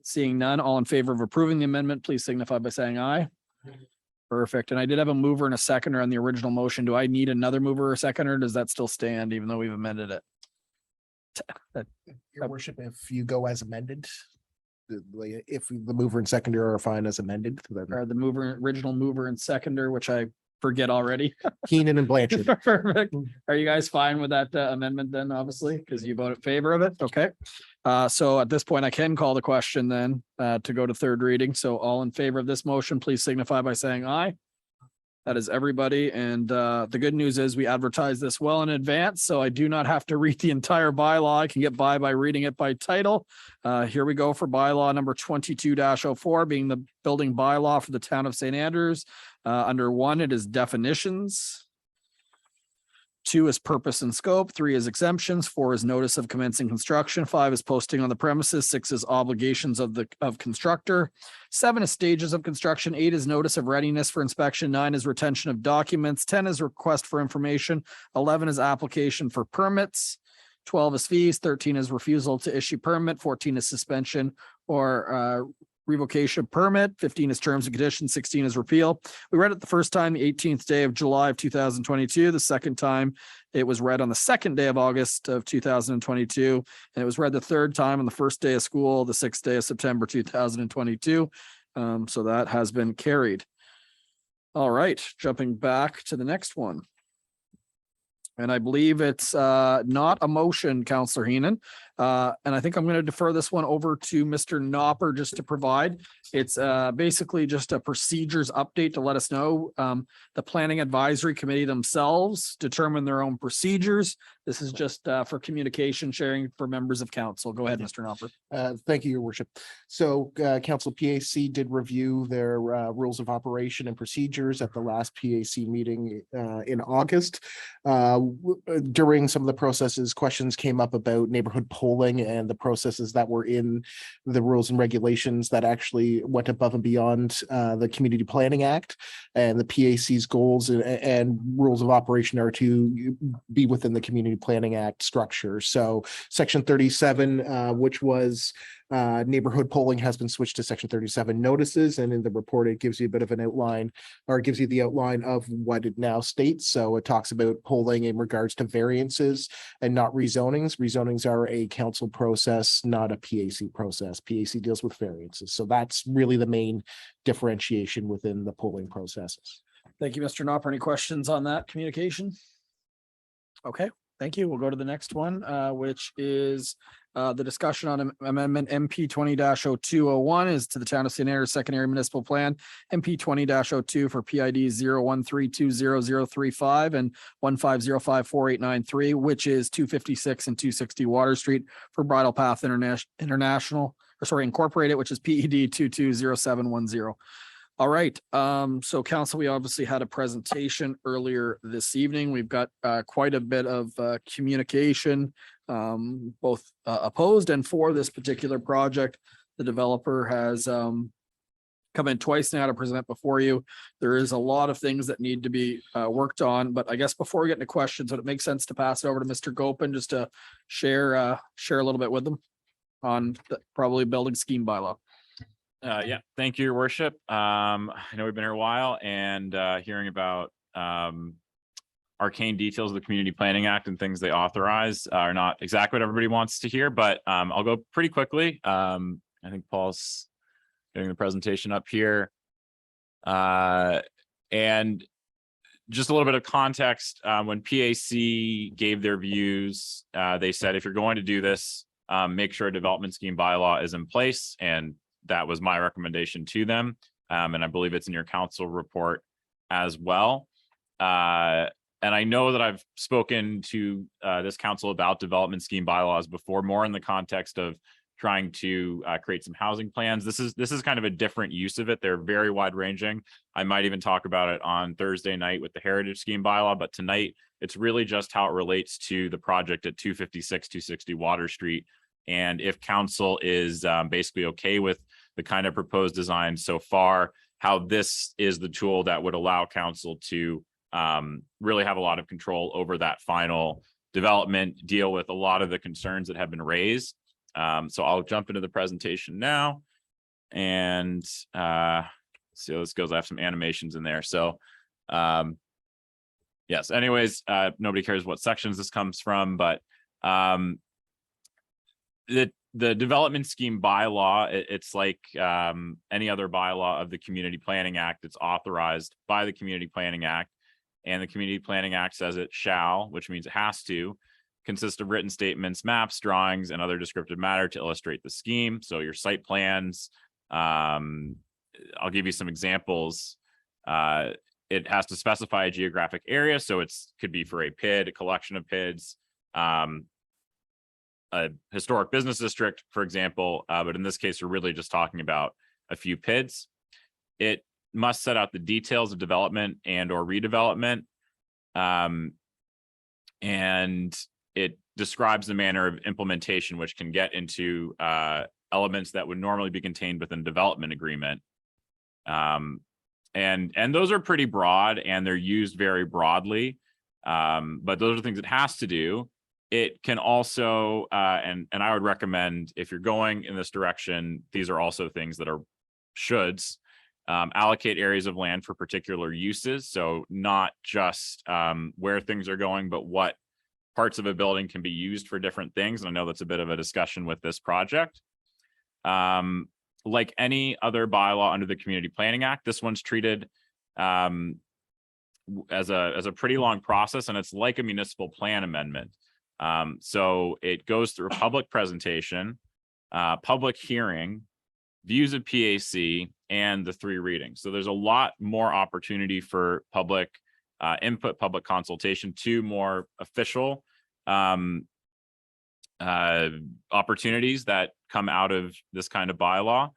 Seeing none, all in favor of approving the amendment, please signify by saying aye. Perfect. And I did have a mover and a seconder on the original motion. Do I need another mover or seconder? Or does that still stand even though we've amended it? Your worship, if you go as amended, if the mover and seconder are fine as amended, then Or the original mover and seconder, which I forget already. Keenan and Blanchard. Perfect. Are you guys fine with that amendment then, obviously, because you voted in favor of it? Okay. So at this point, I can call the question then to go to third reading. So all in favor of this motion, please signify by saying aye. That is everybody. And the good news is we advertise this well in advance, so I do not have to read the entire bylaw. I can get by reading it by title. Here we go for bylaw number 22-04, being the building bylaw for the town of St. Andrews. Under 1, it is definitions. 2 is purpose and scope. 3 is exemptions. 4 is notice of commencing construction. 5 is posting on the premises. 6 is obligations of constructor. 7 is stages of construction. 8 is notice of readiness for inspection. 9 is retention of documents. 10 is request for information. 11 is application for permits. 12 is fees. 13 is refusal to issue permit. 14 is suspension or revocation of permit. 15 is terms and conditions. 16 is repeal. We read it the first time, the 18th day of July of 2022. The second time it was read on the 2nd day of August of 2022. And it was read the third time on the first day of school, the 6th day of September 2022. So that has been carried. All right, jumping back to the next one. And I believe it's not a motion, Councillor Heenan. And I think I'm going to defer this one over to Mr. Knopper just to provide. It's basically just a procedures update to let us know the Planning Advisory Committee themselves determine their own procedures. This is just for communication sharing for members of council. Go ahead, Mr. Knopper. Thank you, Your Worship. So Council PAC did review their rules of operation and procedures at the last PAC meeting in August. During some of the processes, questions came up about neighborhood polling and the processes that were in the rules and regulations that actually went above and beyond the Community Planning Act, and the PAC's goals and rules of operation are to be within the Community Planning Act structure. So Section 37, which was neighborhood polling, has been switched to Section 37 notices, and in the report it gives you a bit of an outline, or gives you the outline of what it now states. So it talks about polling in regards to variances and not rezonings. Rezonings are a council process, not a PAC process. PAC deals with variances. So that's really the main differentiation within the polling processes. Thank you, Mr. Knopper. Any questions on that communication? Okay, thank you. We'll go to the next one, which is the discussion on amendment MP 20-0201 is to the town of St. Andrews secondary municipal plan, MP 20-02 for PID 01320035 and 15054893, which is 256 and 260 Water Street for Bridle Path Incorporated, which is PED 220710. All right, so council, we obviously had a presentation earlier this evening. We've got quite a bit of communication, both opposed and for this particular project. The developer has come in twice now to present before you. There is a lot of things that need to be worked on, but I guess before we get into questions, would it make sense to pass it over to Mr. Gopin just to share a little bit with them on probably building scheme bylaw? Yeah, thank you, Your Worship. I know we've been here a while, and hearing about arcane details of the Community Planning Act and things they authorize are not exactly what everybody wants to hear, but I'll go pretty quickly. I think Paul's getting the presentation up here. And just a little bit of context, when PAC gave their views, they said, if you're going to do this, make sure a development scheme bylaw is in place, and that was my recommendation to them. And I believe it's in your council report as well. And I know that I've spoken to this council about development scheme bylaws before, more in the context of trying to create some housing plans. This is kind of a different use of it. They're very wide ranging. I might even talk about it on Thursday night with the heritage scheme bylaw, but tonight it's really just how it relates to the project at 256, 260 Water Street. And if council is basically okay with the kind of proposed design so far, how this is the tool that would allow council to really have a lot of control over that final development, deal with a lot of the concerns that have been raised. So I'll jump into the presentation now and see how this goes. I have some animations in there. So yes, anyways, nobody cares what sections this comes from, but the development scheme bylaw, it's like any other bylaw of the Community Planning Act. It's authorized by the Community Planning Act, and the Community Planning Act says it shall, which means it has to, consist of written statements, maps, drawings, and other descriptive matter to illustrate the scheme. So your site plans, I'll give you some examples. it has to specify a geographic area. So could be for a PID, a collection of PIDs, a historic business district, for example. But in this case, we're really just talking about a few PIDs. It must set out the details of development and or redevelopment. And it describes the manner of implementation, which can get into elements that would normally be contained within development agreement. And those are pretty broad and they're used very broadly. But those are things it has to do. It can also, and I would recommend if you're going in this direction, these are also things that are shoulds. Allocate areas of land for particular uses. So not just where things are going, but what parts of a building can be used for different things. And I know that's a bit of a discussion with this project. Like any other bylaw under the Community Planning Act, this one's treated as a pretty long process, and it's like a municipal plan amendment. So it goes through a public presentation, public hearing, views of PAC, and the 3 readings. So there's a lot more opportunity for public input, public consultation, 2 more official opportunities that come out of this kind of bylaw,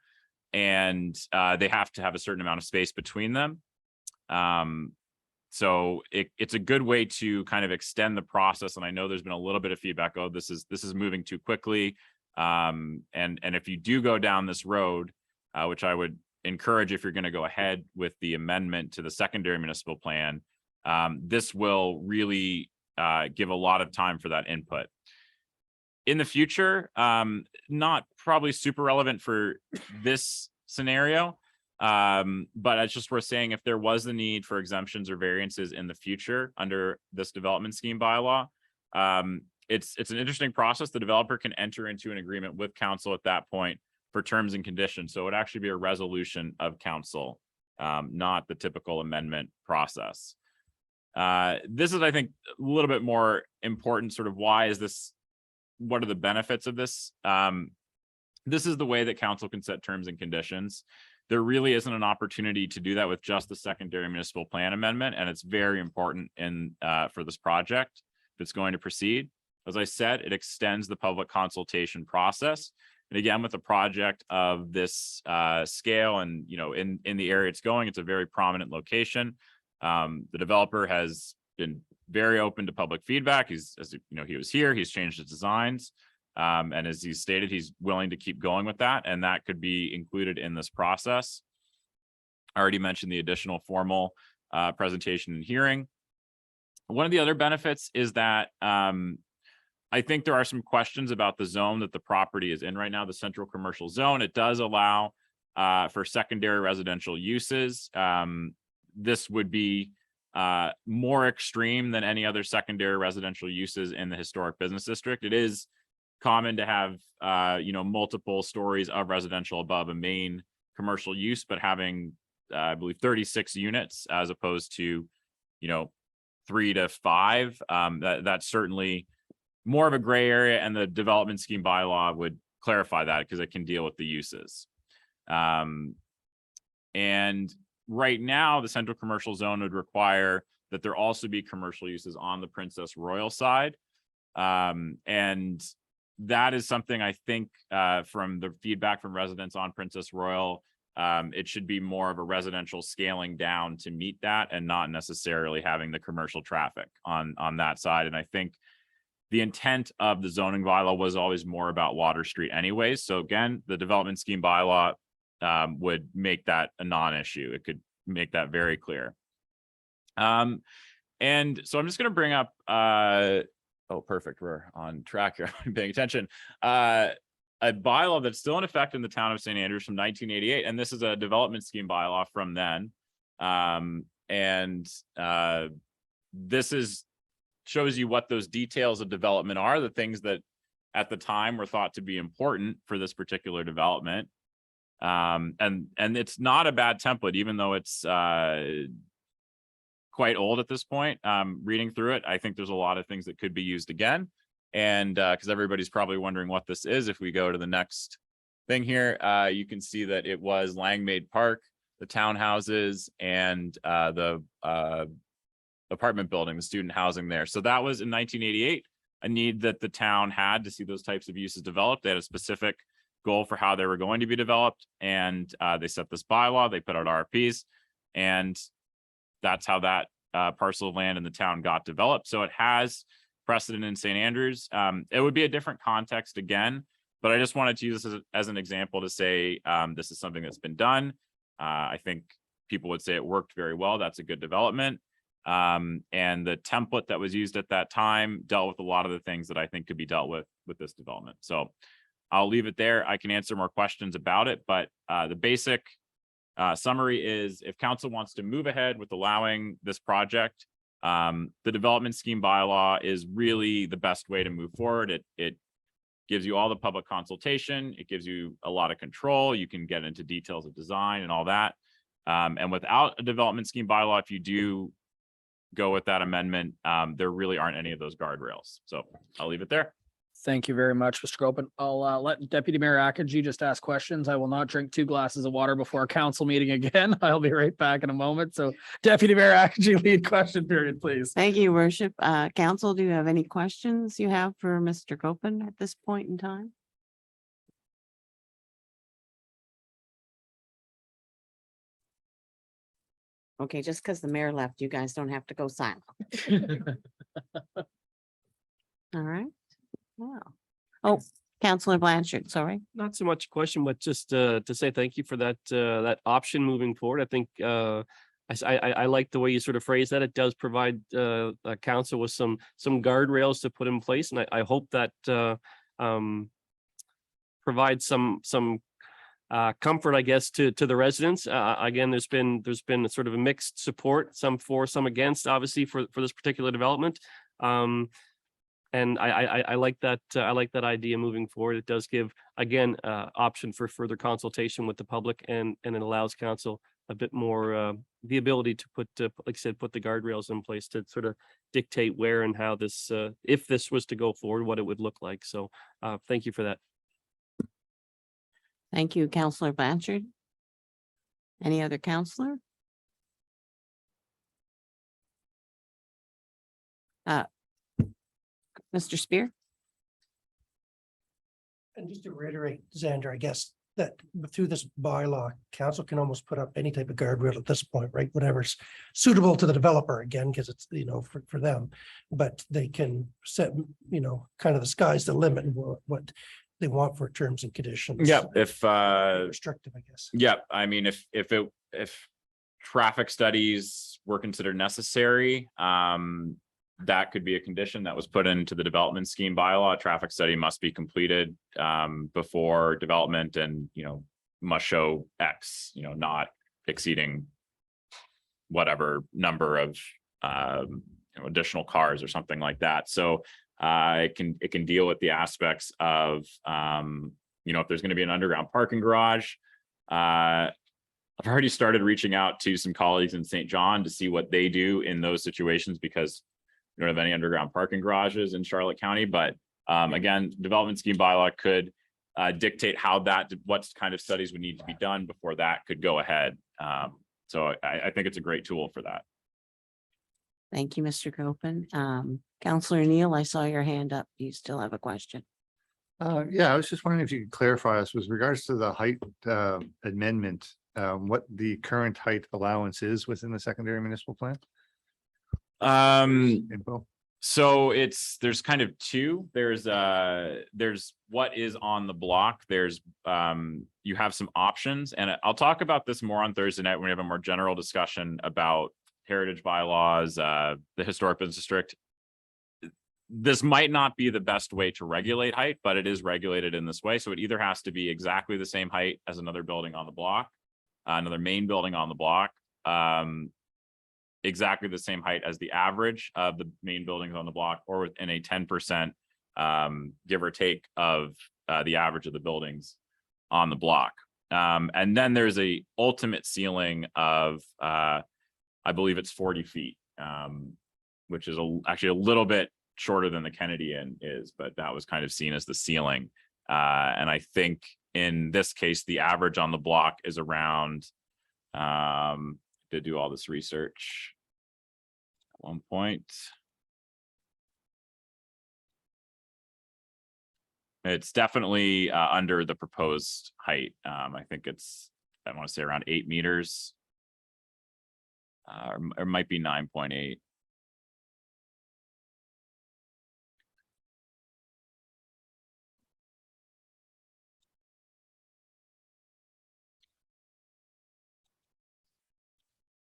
and they have to have a certain amount of space between them. So it's a good way to kind of extend the process. And I know there's been a little bit of feedback. Oh, this is moving too quickly. And if you do go down this road, which I would encourage if you're going to go ahead with the amendment to the secondary municipal plan, this will really give a lot of time for that input. In the future, not probably super relevant for this scenario, but it's just worth saying if there was the need for exemptions or variances in the future under this development scheme bylaw, it's an interesting process. The developer can enter into an agreement with council at that point for terms and conditions. So it would actually be a resolution of council, not the typical amendment process. This is, I think, a little bit more important. Sort of why is this? What are the benefits of this? This is the way that council can set terms and conditions. There really isn't an opportunity to do that with just the secondary municipal plan amendment, and it's very important for this project if it's going to proceed. As I said, it extends the public consultation process. And again, with a project of this scale and in the area it's going, it's a very prominent location. The developer has been very open to public feedback. He was here, he's changed his designs. And as he stated, he's willing to keep going with that. And that could be included in this process. I already mentioned the additional formal presentation and hearing. One of the other benefits is that I think there are some questions about the zone that the property is in right now, the central commercial zone. It does allow for secondary residential uses. This would be more extreme than any other secondary residential uses in the historic business district. It is common to have multiple stories of residential above a main commercial use, but having I believe 36 units as opposed to 3 to 5, that's certainly more of a gray area, and the development scheme bylaw would clarify that because it can deal with the uses. And right now, the central commercial zone would require that there also be commercial uses on the Princess Royal side. And that is something I think from the feedback from residents on Princess Royal, it should be more of a residential scaling down to meet that and not necessarily having the commercial traffic on that side. And I think the intent of the zoning bylaw was always more about Water Street anyways. So again, the development scheme bylaw would make that a non-issue. It could make that very clear. And so I'm just going to bring up, oh, perfect. We're on track here. I'm paying attention. A bylaw that's still in effect in the town of St. Andrews from 1988. And this is a development scheme bylaw from then. This shows you what those details of development are, the things that at the time were thought to be important for this particular development. And it's not a bad template, even though it's quite old at this point. Reading through it, I think there's a lot of things that could be used again. And because everybody's probably wondering what this is, if we go to the next thing here, you can see that it was Langmaid Park the townhouses, and the apartment building, the student housing there. So that was in 1988, a need that the town had to see those types of uses developed. They had a specific goal for how they were going to be developed, and they set this bylaw, they put out RFPs, and that's how that parcel of land in the town got developed. So it has precedent in St. Andrews. It would be a different context again, but I just wanted to use this as an example to say this is something that's been done. I think people would say it worked very well. That's a good development. And the template that was used at that time dealt with a lot of the things that I think could be dealt with this development. So I'll leave it there. I can answer more questions about it, but the basic summary is, if council wants to move ahead with allowing this project, the development scheme bylaw is really the best way to move forward. It gives you all the public consultation. It gives you a lot of control. You can get into details of design and all that. And without a development scheme bylaw, if you do go with that amendment, there really aren't any of those guardrails. So I'll leave it there. Thank you very much, Mr. Copen. I'll let Deputy Mayor Akagi just ask questions. I will not drink 2 glasses of water before a council meeting again. I'll be right back in a moment. So Deputy Mayor Akagi, lead question period, please. Thank you, Worship. Council, do you have any questions you have for Mr. Copen at this point in time? Okay, just because the mayor left, you guys don't have to go silent. All right. Wow. Oh, Councillor Blanchard, sorry. Not so much a question, but just to say thank you for that that option moving forward. I think I like the way you sort of phrase that. It does provide council with some guardrails to put in place, and I hope that provides some comfort, I guess, to the residents. Again, there's been sort of a mixed support, some for, some against, obviously, for this particular development. And I like that. I like that idea moving forward. It does give, again, option for further consultation with the public, and it allows council a bit more the ability to put, like I said, put the guardrails in place to sort of dictate where and how this, if this was to go forward, what it would look like. So thank you for that. Thank you, Councillor Blanchard. Any other councillor? Mr. Spear? And just to reiterate, Xander, I guess that through this bylaw, council can almost put up any type of guardrail at this point, right? Whatever's suitable to the developer, again, because it's, for them. But they can set, kind of the sky's the limit and what they want for terms and conditions. Yeah, if restrictive, I guess. yeah, I mean, if traffic studies were considered necessary, that could be a condition that was put into the development scheme bylaw. A traffic study must be completed before development, and must show X, not exceeding whatever number of additional cars or something like that. So it can deal with the aspects of if there's going to be an underground parking garage. I've already started reaching out to some colleagues in St. John to see what they do in those situations, because we don't have any underground parking garages in Charlotte County. But again, development scheme bylaw could dictate what kind of studies would need to be done before that could go ahead. So I think it's a great tool for that. Thank you, Mr. Copen. Councillor Neal, I saw your hand up. Do you still have a question? Yeah, I was just wondering if you could clarify us with regards to the height amendment, what the current height allowance is within the secondary municipal plan? Info. So there's kind of two. There's what is on the block. There's you have some options, and I'll talk about this more on Thursday night when we have a more general discussion about heritage bylaws, the historic business district. This might not be the best way to regulate height, but it is regulated in this way. So it either has to be exactly the same height as another building on the block, another main building on the block, exactly the same height as the average of the main buildings on the block, or within a 10% give or take of the average of the buildings on the block. And then there's a ultimate ceiling of I believe it's 40 feet, which is actually a little bit shorter than the Kennedy Inn is, but that was kind of seen as the ceiling. And I think in this case, the average on the block is around Did do all this research at one point. It's definitely under the proposed height. I think it's, I want to say around 8 meters. Or it might be 9.8.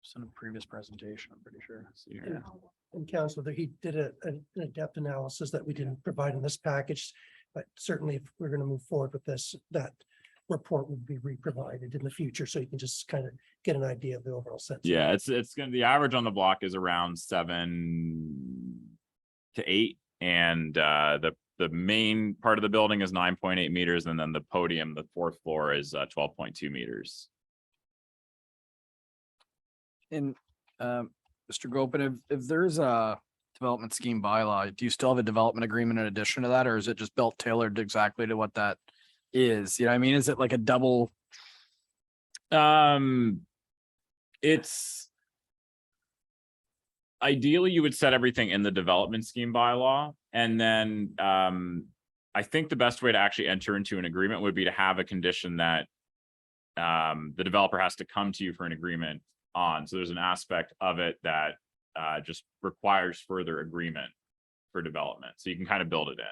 It's in a previous presentation, I'm pretty sure. And- And Councilor, he did an in-depth analysis that we didn't provide in this package. But certainly if we're going to move forward with this, that report would be re-provided in the future. So you can just kind of get an idea of the overall sense. Yeah, it's gonna, the average on the block is around 7 to 8. And the main part of the building is 9.8 meters. And then the podium, the 4th floor, is 12.2 meters. And Mr. Gopin, if there's a development scheme bylaw, do you still have a development agreement in addition to that, or is it just built tailored exactly to what that is? You know what I mean? Is it like a double? It's ideally you would set everything in the development scheme bylaw, and then I think the best way to actually enter into an agreement would be to have a condition that the developer has to come to you for an agreement on. So there's an aspect of it that just requires further agreement for development. So you can kind of build it in.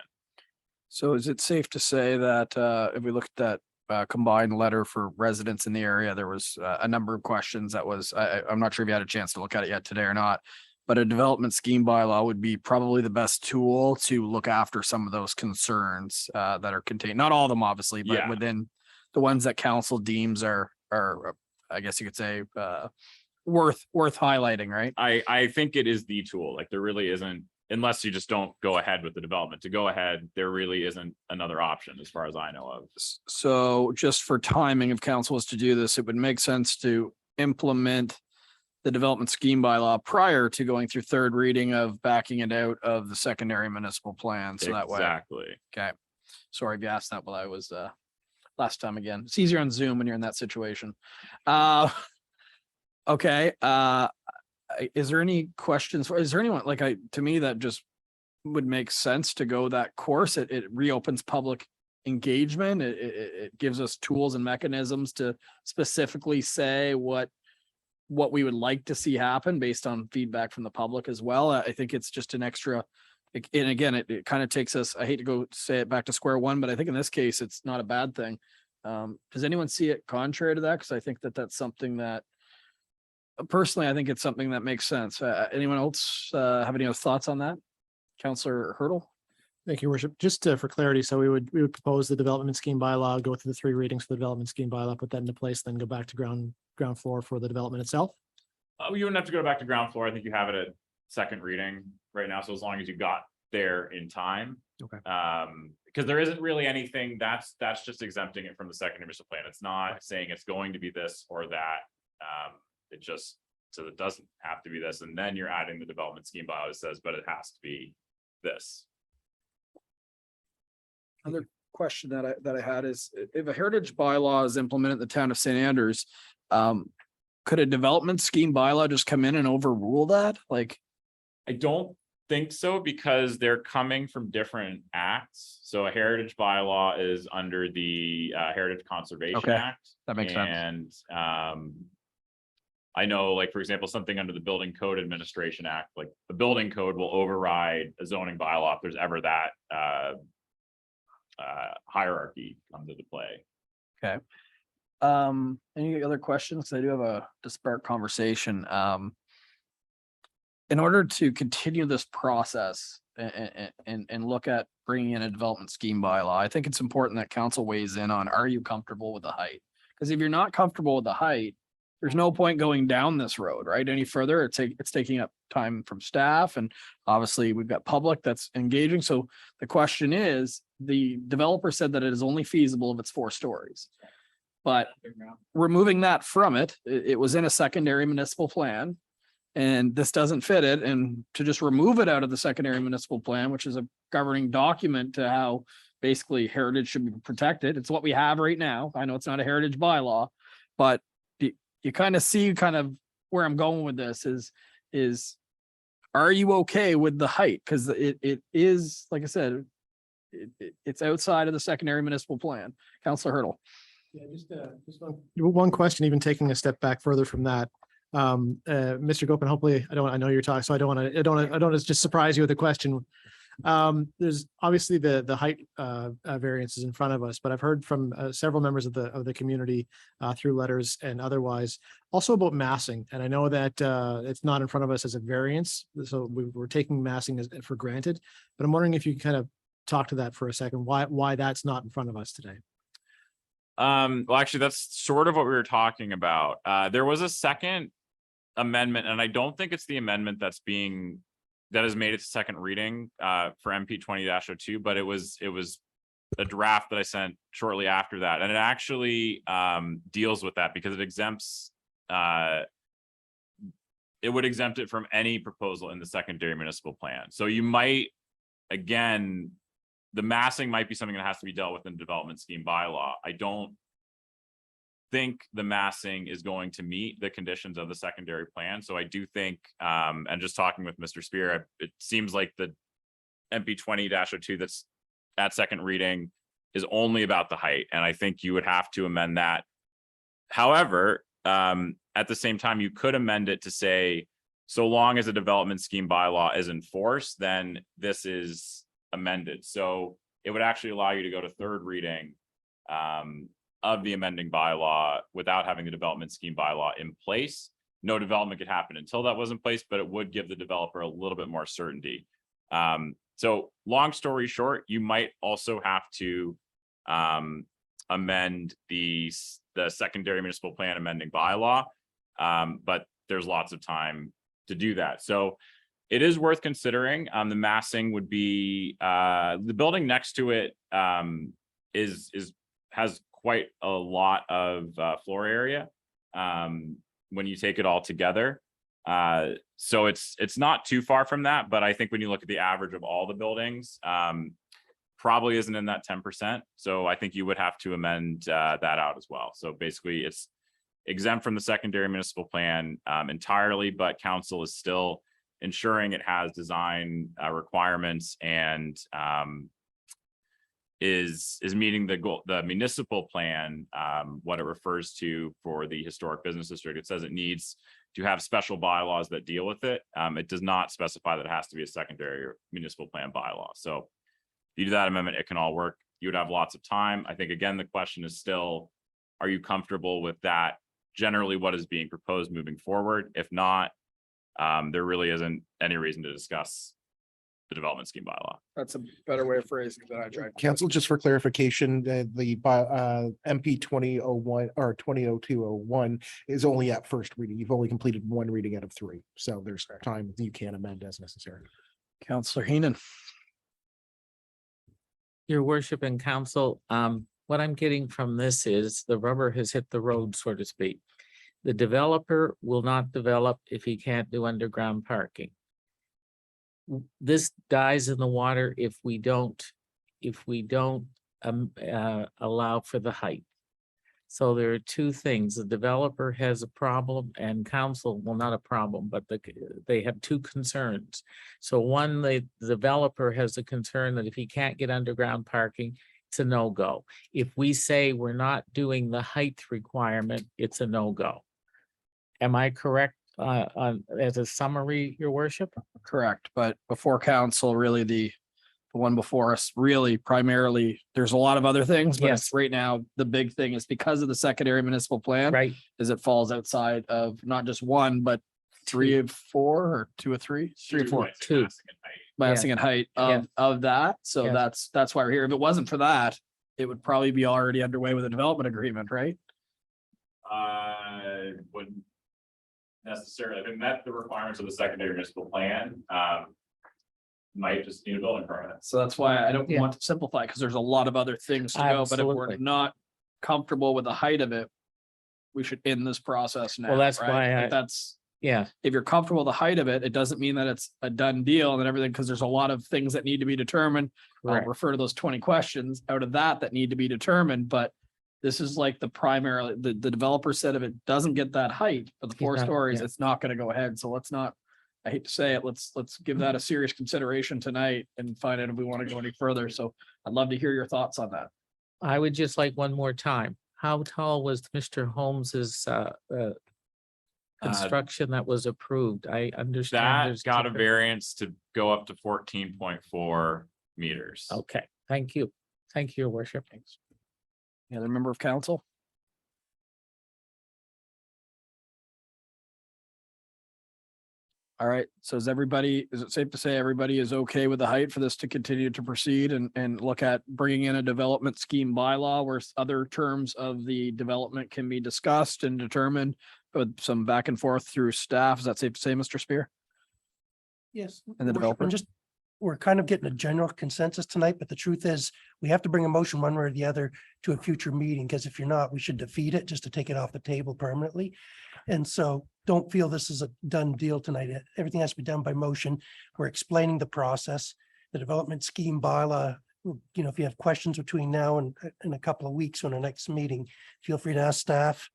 So is it safe to say that if we look at that combined letter for residents in the area, there was a number of questions that was, I'm not sure if you had a chance to look at it yet today or not, but a development scheme bylaw would be probably the best tool to look after some of those concerns that are contained, not all of them obviously, but Yeah. within the ones that council deems are I guess you could say worth highlighting, right? I think it is the tool. Like there really isn't, unless you just don't go ahead with the development. To go ahead, there really isn't another option as far as I know of. So just for timing, if council was to do this, it would make sense to implement the development scheme bylaw prior to going through third reading of backing it out of the secondary municipal plan. So that way, Exactly. okay. Sorry if you asked that while I was last time again. It's easier on Zoom when you're in that situation. Okay. Is there any questions? Is there anyone like to me that just would make sense to go that course? It reopens public engagement. It gives us tools and mechanisms to specifically say what we would like to see happen based on feedback from the public as well. I think it's just an extra, and again, it kind of takes us, I hate to go say it back to square one, but I think in this case, it's not a bad thing. Does anyone see it contrary to that? Because I think that that's something that personally, I think it's something that makes sense. Anyone else have any other thoughts on that? Councillor Hurdle? Thank you, Worship. Just for clarity, so we would propose the development scheme bylaw, go through the 3 readings for the development scheme bylaw, put that into place, then go back to ground floor for the development itself. You wouldn't have to go back to ground floor. I think you have it at second reading right now. So as long as you got there in time. Okay. Because there isn't really anything that's just exempting it from the secondary municipal plan. It's not saying it's going to be this or that. It just, so it doesn't have to be this. And then you're adding the development scheme bylaw that says, but it has to be this. Another question that I had is if a heritage bylaw is implemented in the town of St. Andrews, could a development scheme bylaw just come in and overrule that? Like, I don't think so, because they're coming from different acts. So a heritage bylaw is under the Heritage Conservation Okay. Act. That makes sense. And I know, like, for example, something under the Building Code Administration Act, like the building code will override a zoning bylaw if there's ever that hierarchy comes into play. okay. Any other questions? I do have a disparate conversation. In order to continue this process and look at bringing in a development scheme bylaw, I think it's important that council weighs in on, are you comfortable with the height? Because if you're not comfortable with the height, there's no point going down this road, right? Any further, it's taking up time from staff, and obviously we've got public that's engaging. So the question is, the developer said that it is only feasible if it's 4 stories. But removing that from it, it was in a secondary municipal plan. And this doesn't fit it. And to just remove it out of the secondary municipal plan, which is a governing document to how basically heritage should be protected. It's what we have right now. I know it's not a heritage bylaw, but you kind of see kind of where I'm going with this is are you okay with the height? Because it is, like I said, it's outside of the secondary municipal plan. Counselor Hurdle. Yeah, just one question, even taking a step back further from that. Mr. Gopin, hopefully, I know you're talking, so I don't want to just surprise you with a question. There's obviously the height variances in front of us, but I've heard from several members of the community through letters and otherwise also about massing. And I know that it's not in front of us as a variance, so we're taking massing for granted. But I'm wondering if you kind of talk to that for a second, why that's not in front of us today. Well, actually, that's sort of what we were talking about. There was a second amendment, and I don't think it's the amendment that has made it to second reading for MP 20-02, but it was a draft that I sent shortly after that, and it actually deals with that because it exempts it would exempt it from any proposal in the secondary municipal plan. So you might, again, the massing might be something that has to be dealt with in the development scheme bylaw. I don't think the massing is going to meet the conditions of the secondary plan. So I do think, and just talking with Mr. Spear, it seems like the MP 20-02 that's at second reading is only about the height. And I think you would have to amend that. However, at the same time, you could amend it to say, so long as a development scheme bylaw is enforced, then this is amended. So it would actually allow you to go to third reading of the amending bylaw without having the development scheme bylaw in place. No development could happen until that was in place, but it would give the developer a little bit more certainty. So long story short, you might also have to amend the secondary municipal plan amending bylaw, but there's lots of time to do that. So it is worth considering. The massing would be the building next to it has quite a lot of floor area when you take it all together. So it's not too far from that, but I think when you look at the average of all the buildings, probably isn't in that 10%. So I think you would have to amend that out as well. So basically it's exempt from the secondary municipal plan entirely, but council is still ensuring it has design requirements and is meeting the municipal plan, what it refers to for the historic business district. It says it needs to have special bylaws that deal with it. It does not specify that it has to be a secondary municipal plan bylaw. So if you do that amendment, it can all work. You would have lots of time. I think, again, the question is still, are you comfortable with that? Generally, what is being proposed moving forward? If not, there really isn't any reason to discuss the development scheme bylaw. That's a better way of phrasing it than I tried. Council, just for clarification, the MP 2001 or 200201 is only at first reading. You've only completed one reading out of three. So there's time you can amend as necessary. Counselor Heenan. Your worship and council, what I'm getting from this is the rubber has hit the road, so to speak. The developer will not develop if he can't do underground parking. This dies in the water if we don't allow for the height. So there are two things. The developer has a problem and council, well, not a problem, but they have two concerns. So one, the developer has a concern that if he can't get underground parking, it's a no-go. If we say we're not doing the height requirement, it's a no-go. Am I correct as a summary, your worship? Correct, but before council, really the one before us, really primarily, there's a lot of other things, but Yes. right now, the big thing is because of the secondary municipal plan. Right. Is it falls outside of not just one, but 3 of 4 or 2 of 3, 3 or 4, Two. massing and height of that. So Yes. that's why we're here. If it wasn't for that, it would probably be already underway with a development agreement, right? Wouldn't necessarily, if it met the requirements of the secondary municipal plan, might just need a building permit. So that's why I don't Yeah. want to simplify, because there's a lot of other things to go, but if we're Absolutely. not comfortable with the height of it, we should end this process now. Well, that's right? why Like, that's, Yeah, if you're comfortable with the height of it, it doesn't mean that it's a done deal and everything, because there's a lot of things that need to be determined. I'll correct. refer to those 20 questions out of that need to be determined, but this is like the primary, the developer said if it doesn't get that height for the 4 Yeah, stories, yeah. it's not gonna go ahead. So let's not, I hate to say it, let's give that a serious consideration tonight and find out if we want to go any further. So I'd love to hear your thoughts on that. I would just like one more time. How tall was Mr. Holmes's construction that was approved? I understand. That there's got a different- variance to go up to 14.4 meters. Okay, thank you. Thank you, your worship. Any other member of council? All right, so is it safe to say everybody is okay with the height for this to continue to proceed and look at bringing in a development scheme bylaw where other terms of the development can be discussed and determined with some back and forth through staff? Is that safe to say, Mr. Spear? Yes. And the Worship, developer? just, we're kind of getting a general consensus tonight, but the truth is, we have to bring a motion one way or the other to a future meeting, because if you're not, we should defeat it just to take it off the table permanently. And so don't feel this is a done deal tonight. Everything has to be done by motion. We're explaining the process, the development scheme bylaw. You know, if you have questions between now and in a couple of weeks on our next meeting, feel free to ask staff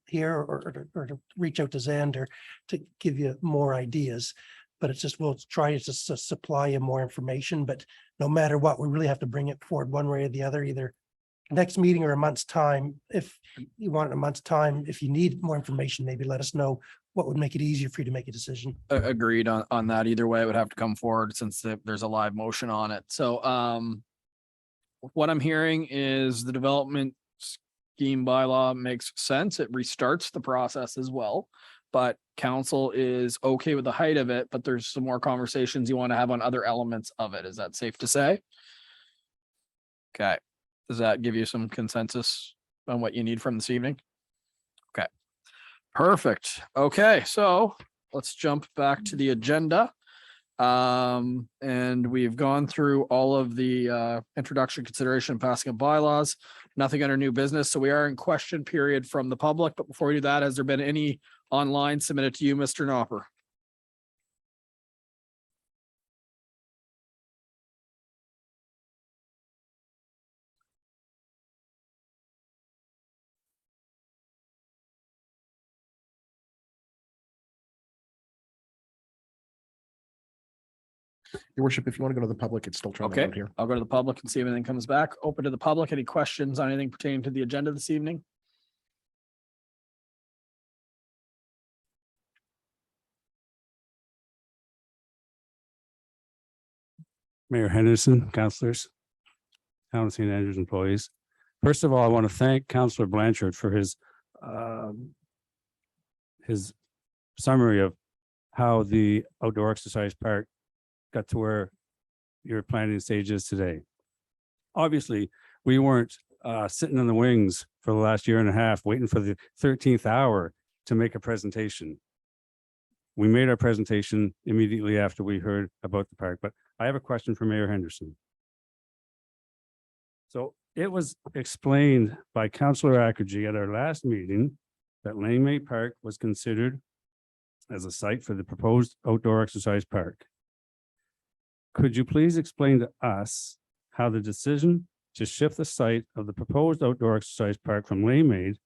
here or to reach out to Xander to give you more ideas. But it's just, we'll try to supply you more information, but no matter what, we really have to bring it forward one way or the other, either next meeting or a month's time. If you want a month's time, if you need more information, maybe let us know what would make it easier for you to make a decision. Agreed on that. Either way, it would have to come forward since there's a live motion on it. So what I'm hearing is the development scheme bylaw makes sense. It restarts the process as well. But council is okay with the height of it, but there's some more conversations you want to have on other elements of it. Is that safe to say? Okay. Does that give you some consensus on what you need from this evening? Okay. Perfect. Okay, so let's jump back to the agenda. And we've gone through all of the introduction, consideration, passing of bylaws, nothing under new business. So we are in question period from the public. But before we do that, has there been any online submitted to you, Mr. Knopper? Your worship, if you want to go to the public, it's still trying to Okay, load here. I'll go to the public and see if anything comes back. Open to the public. Any questions on anything pertaining to the agenda this evening? Mayor Henderson, councillors, Town of St. Andrews employees. First of all, I want to thank Councillor Blanchard for his summary of how the outdoor exercise park got to where your planning stage is today. Obviously, we weren't sitting in the wings for the last year and a half, waiting for the 13th hour to make a presentation. We made our presentation immediately after we heard about the park, but I have a question for Mayor Henderson. So it was explained by Councillor Akergy at our last meeting that Langmate Park was considered as a site for the proposed outdoor exercise park. Could you please explain to us how the decision to shift the site of the proposed outdoor exercise park from Langmate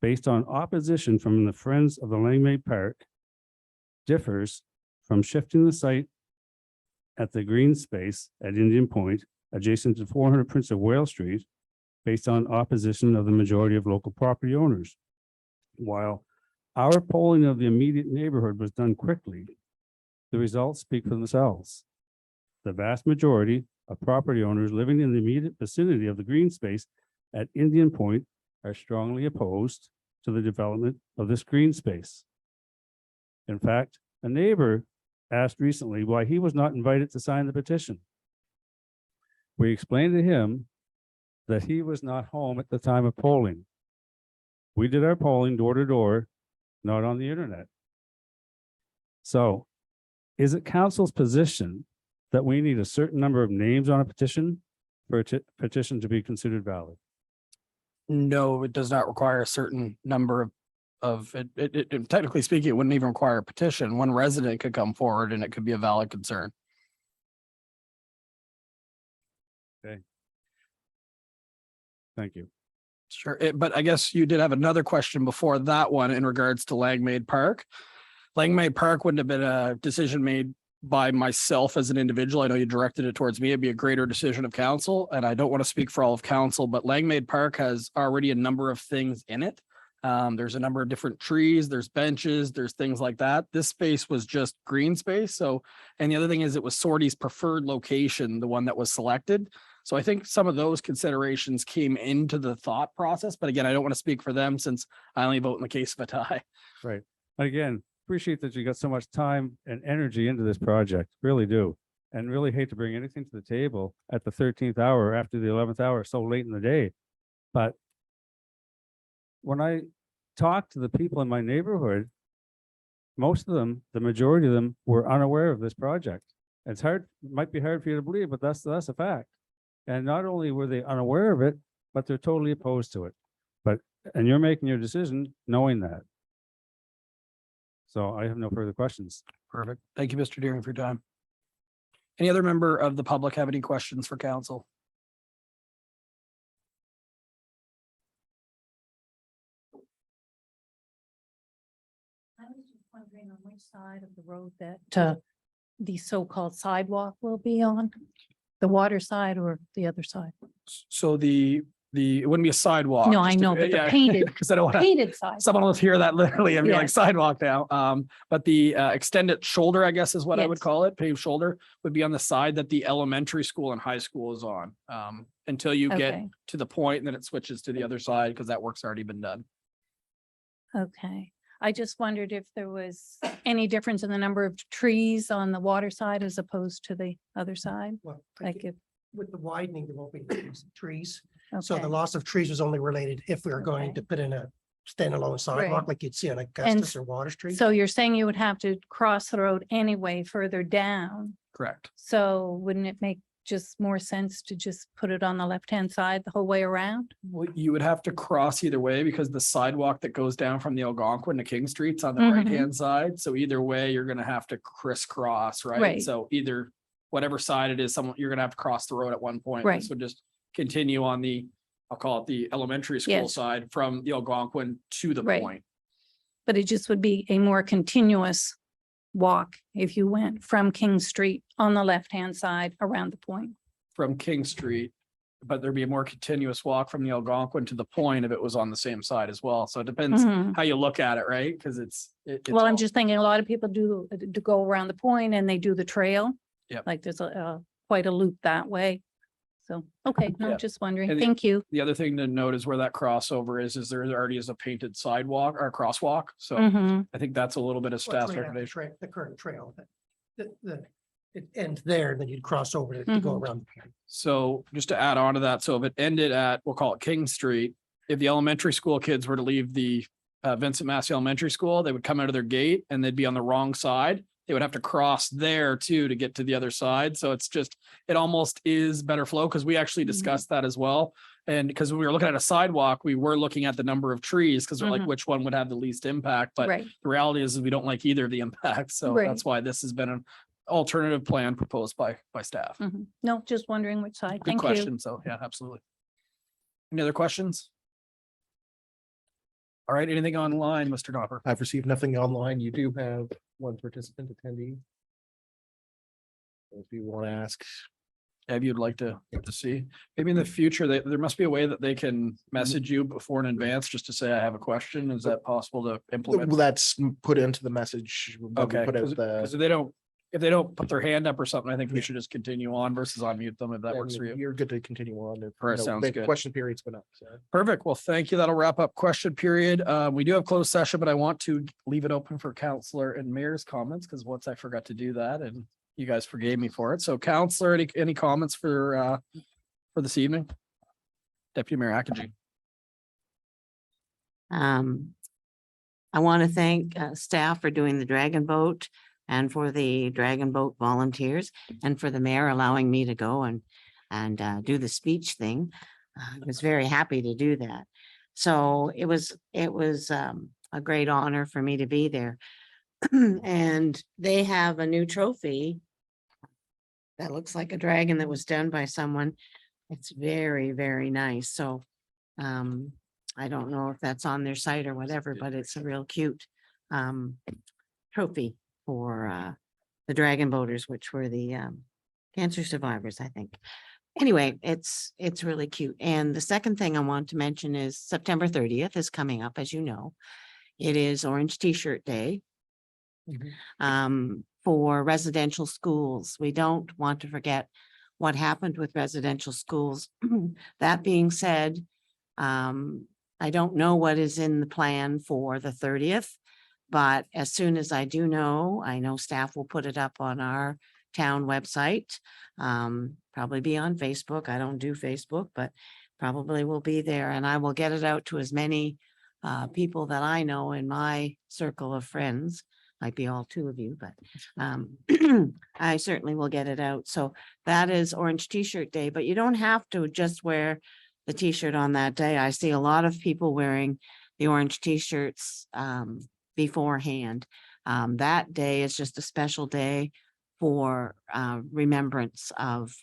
based on opposition from the Friends of the Langmate Park differs from shifting the site at the green space at Indian Point adjacent to 400 Prince of Wales Street based on opposition of the majority of local property owners? While our polling of the immediate neighborhood was done quickly, the results speak for themselves. The vast majority of property owners living in the immediate vicinity of the green space at Indian Point are strongly opposed to the development of this green space. In fact, a neighbor asked recently why he was not invited to sign the petition. We explained to him that he was not home at the time of polling. We did our polling door to door, not on the internet. So, is it council's position that we need a certain number of names on a petition for a petition to be considered valid? No, it does not require a certain number of it. Technically speaking, it wouldn't even require a petition. One resident could come forward and it could be a valid concern. Okay. Thank you. Sure, but I guess you did have another question before that one in regards to Langmaid Park. Langmaid Park wouldn't have been a decision made by myself as an individual. I know you directed it towards me. It'd be a greater decision of council, and I don't want to speak for all of council, but Langmaid Park has already a number of things in it. There's a number of different trees, there's benches, there's things like that. This space was just green space. So, and the other thing is it was Sorty's preferred location, the one that was selected. So I think some of those considerations came into the thought process, but again, I don't want to speak for them since I only vote in the case of a tie. Right. Again, appreciate that you got so much time and energy into this project, really do. And really hate to bring anything to the table at the 13th hour after the 11th hour, so late in the day. But when I talk to the people in my neighborhood, most of them, the majority of them were unaware of this project. It's hard, might be hard for you to believe, but that's a fact. And not only were they unaware of it, but they're totally opposed to it. And you're making your decision knowing that. So I have no further questions. Perfect. Thank you, Mr. Deering, for your time. Any other member of the public have any questions for council? I was just wondering on which side of the road that the so-called sidewalk will be on, the water side or the other side? So it wouldn't be a sidewalk. No, I just to- know, but the yeah, painted, because I don't want to, painted side. someone will hear that literally and be Yeah. like sidewalk now. But the extended shoulder, I guess is what I would Yes. call it, paved shoulder, would be on the side that the elementary school and high school is on. Until you get Okay. to the point and then it switches to the other side because that work's already been done. Okay. I just wondered if there was any difference in the number of trees on the water side as opposed to the other side? Well, Like if, with the widening, there won't be trees. So okay. the loss of trees was only related if we were going Okay. to put in a standalone sidewalk Right. like you'd see on And Augustus or Water Street. So you're saying you would have to cross the road anyway further down. Correct. So wouldn't it make just more sense to just put it on the left-hand side the whole way around? Well, you would have to cross either way because the sidewalk that goes down from the Algonquin to King Street's on the Mhm. right-hand side. So either way, you're gonna have to crisscross, right? Right. So either whatever side it is, you're gonna have to cross the road at one point. Right. So just continue on I'll call it the elementary school Yes. side from the Algonquin to the Right. point. But it just would be a more continuous walk if you went from King Street on the left-hand side around the point. From King Street, but there'd be a more continuous walk from the Algonquin to the point if it was on the same side as well. So it depends Mhm. how you look at it, right? Because it's Well, I'm all- just thinking a lot of people do go around the point and they do the trail. Yep. Like there's quite a loop that way. So, okay, Yeah. I'm just wondering. And Thank you. The other thing to note is where that crossover is there already is a painted sidewalk or crosswalk. So Mhm. I think that's a little bit of Well, it's staff's right after recommendation. The current trail. It ends there, then you'd cross over to go Mhm. around. So just to add on to that, so if it ended at, we'll call it King Street, if the elementary school kids were to leave the Vincent Massey Elementary School, they would come out of their gate and they'd be on the wrong side. They would have to cross there too to get to the other side. So it's just, it almost is better flow because we actually Mhm. discussed that as well. And because we were looking at a sidewalk, we were looking at the number of trees because we're like, Mhm. which one would have the least impact? But Right. the reality is we don't like either of the impacts. So Right. that's why this has been an alternative plan proposed by staff. Mhm. No, just wondering which side. Good Thank you. question. So yeah, absolutely. Any other questions? All right, anything online, Mr. Knopper? I've received nothing online. You do have one participant attendee. If you want to ask. If you'd like to see, maybe in the future, there must be a way that they can message you before in advance just to say, I have a question. Is that possible to implement? Well, that's put into the message. when we Okay, Put out because the. if they don't put their hand up or something, I think we should just continue on versus unmute them if that works for you. You're good to continue on. If, All right, you know, sounds the good. Question period's been up. So. Perfect. Well, thank you. That'll wrap up question period. We do have closed session, but I want to leave it open for counselor and mayor's comments because once I forgot to do that and you guys forgave me for it. So counselor, any comments for this evening? Deputy Mayor Akagi. I want to thank staff for doing the dragon boat and for the dragon boat volunteers and for the mayor allowing me to go and do the speech thing. I was very happy to do that. So it was a great honor for me to be there. And they have a new trophy that looks like a dragon that was done by someone. It's very, very nice. So I don't know if that's on their site or whatever, but it's a real cute trophy for the dragon boaters, which were the cancer survivors, I think. Anyway, it's really cute. And the second thing I want to mention is September 30th is coming up, as you know. It is Orange T-shirt Day for residential schools. We don't want to forget what happened with residential schools. That being said, I don't know what is in the plan for the 30th, but as soon as I do know, I know staff will put it up on our town website, probably be on Facebook. I don't do Facebook, but probably will be there, and I will get it out to as many people that I know in my circle of friends. Might be all two of you, but I certainly will get it out. So that is Orange T-shirt Day, but you don't have to just wear the T-shirt on that day. I see a lot of people wearing the orange T-shirts beforehand. That day is just a special day for remembrance of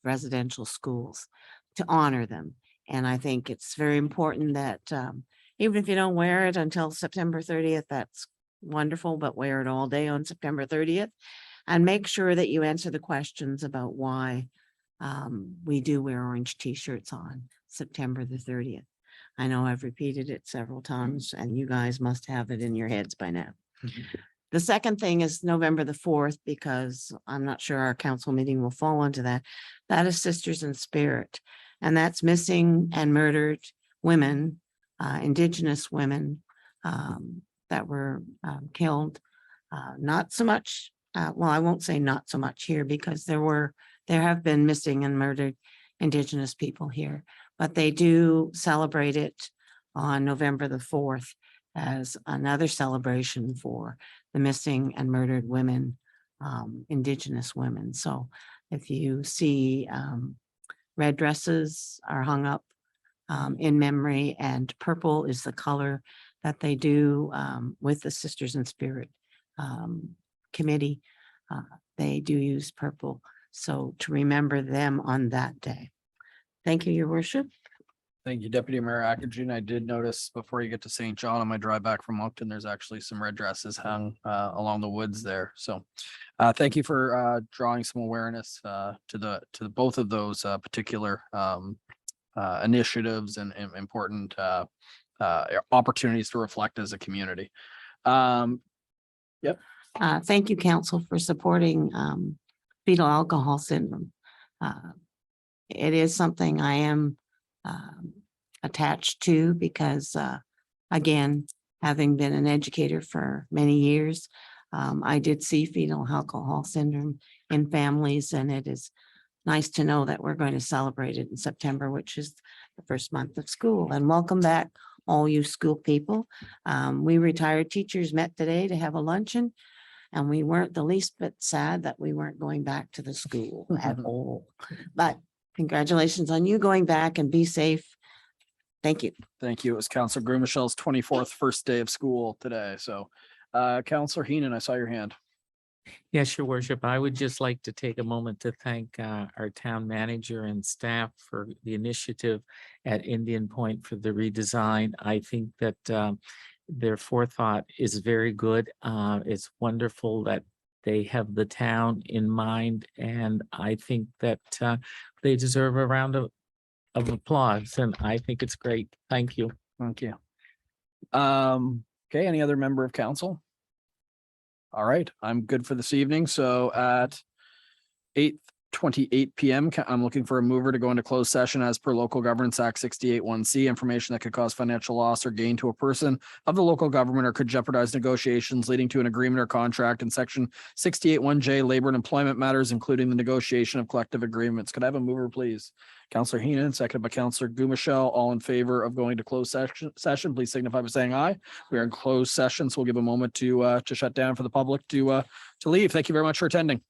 residential schools, to honor them. And I think it's very important that even if you don't wear it until September 30th, that's wonderful, but wear it all day on September 30th. And make sure that you answer the questions about why we do wear orange T-shirts on September the 30th. I know I've repeated it several times and you guys must have it in your heads by now. The second thing is November the 4th, because I'm not sure our council meeting will fall into that. That is Sisters in Spirit. And that's missing and murdered women, Indigenous women that were killed. Not so much, well, I won't say not so much here, because there have been missing and murdered Indigenous people here, but they do celebrate it on November the 4th as another celebration for the missing and murdered women, Indigenous women. So if you see red dresses are hung up in memory, and purple is the color that they do with the Sisters in Spirit committee. They do use purple. So to remember them on that day. Thank you, Your Worship. Thank you, Deputy Mayor Akagin. I did notice before you get to St. John on my drive back from Moncton, there's actually some red dresses hung along the woods there. So thank you for drawing some awareness to both of those particular initiatives and important opportunities to reflect as a community. Yep. Thank you, Council, for supporting fetal alcohol syndrome. It is something I am attached to because, again, having been an educator for many years, I did see fetal alcohol syndrome in families, and it is nice to know that we're going to celebrate it in September, which is the first month of school. And welcome back, all you school people. We retired teachers met today to have a luncheon, and we weren't the least bit sad that we weren't going back to the school at all. But congratulations on you going back, and be safe. Thank you. Thank you. It was Councillor Grumachel's 24th first day of school today. So Councillor Heenan, I saw your hand. Yes, Your Worship. I would just like to take a moment to thank our town manager and staff for the initiative at Indian Point for the redesign. I think that their forethought is very good. It's wonderful that they have the town in mind, and I think that they deserve a round of applause, and I think it's great. Thank you. Thank you. Okay, any other member of council? All right, I'm good for this evening. So at 8:28 p.m. I'm looking for a mover to go into closed session as per Local Governance Act 68(1)(c), information that could cause financial loss or gain to a person of the local government or could jeopardize negotiations leading to an agreement or contract, in section 68(1)(j), labor and employment matters, including the negotiation of collective agreements. Could I have a mover, please? Councillor Heenan, seconded by Councillor Grumachel. All in favor of going to closed session, please signify by saying aye. We are in closed session, so we'll give a moment to shut down for the public to leave. Thank you very much for attending.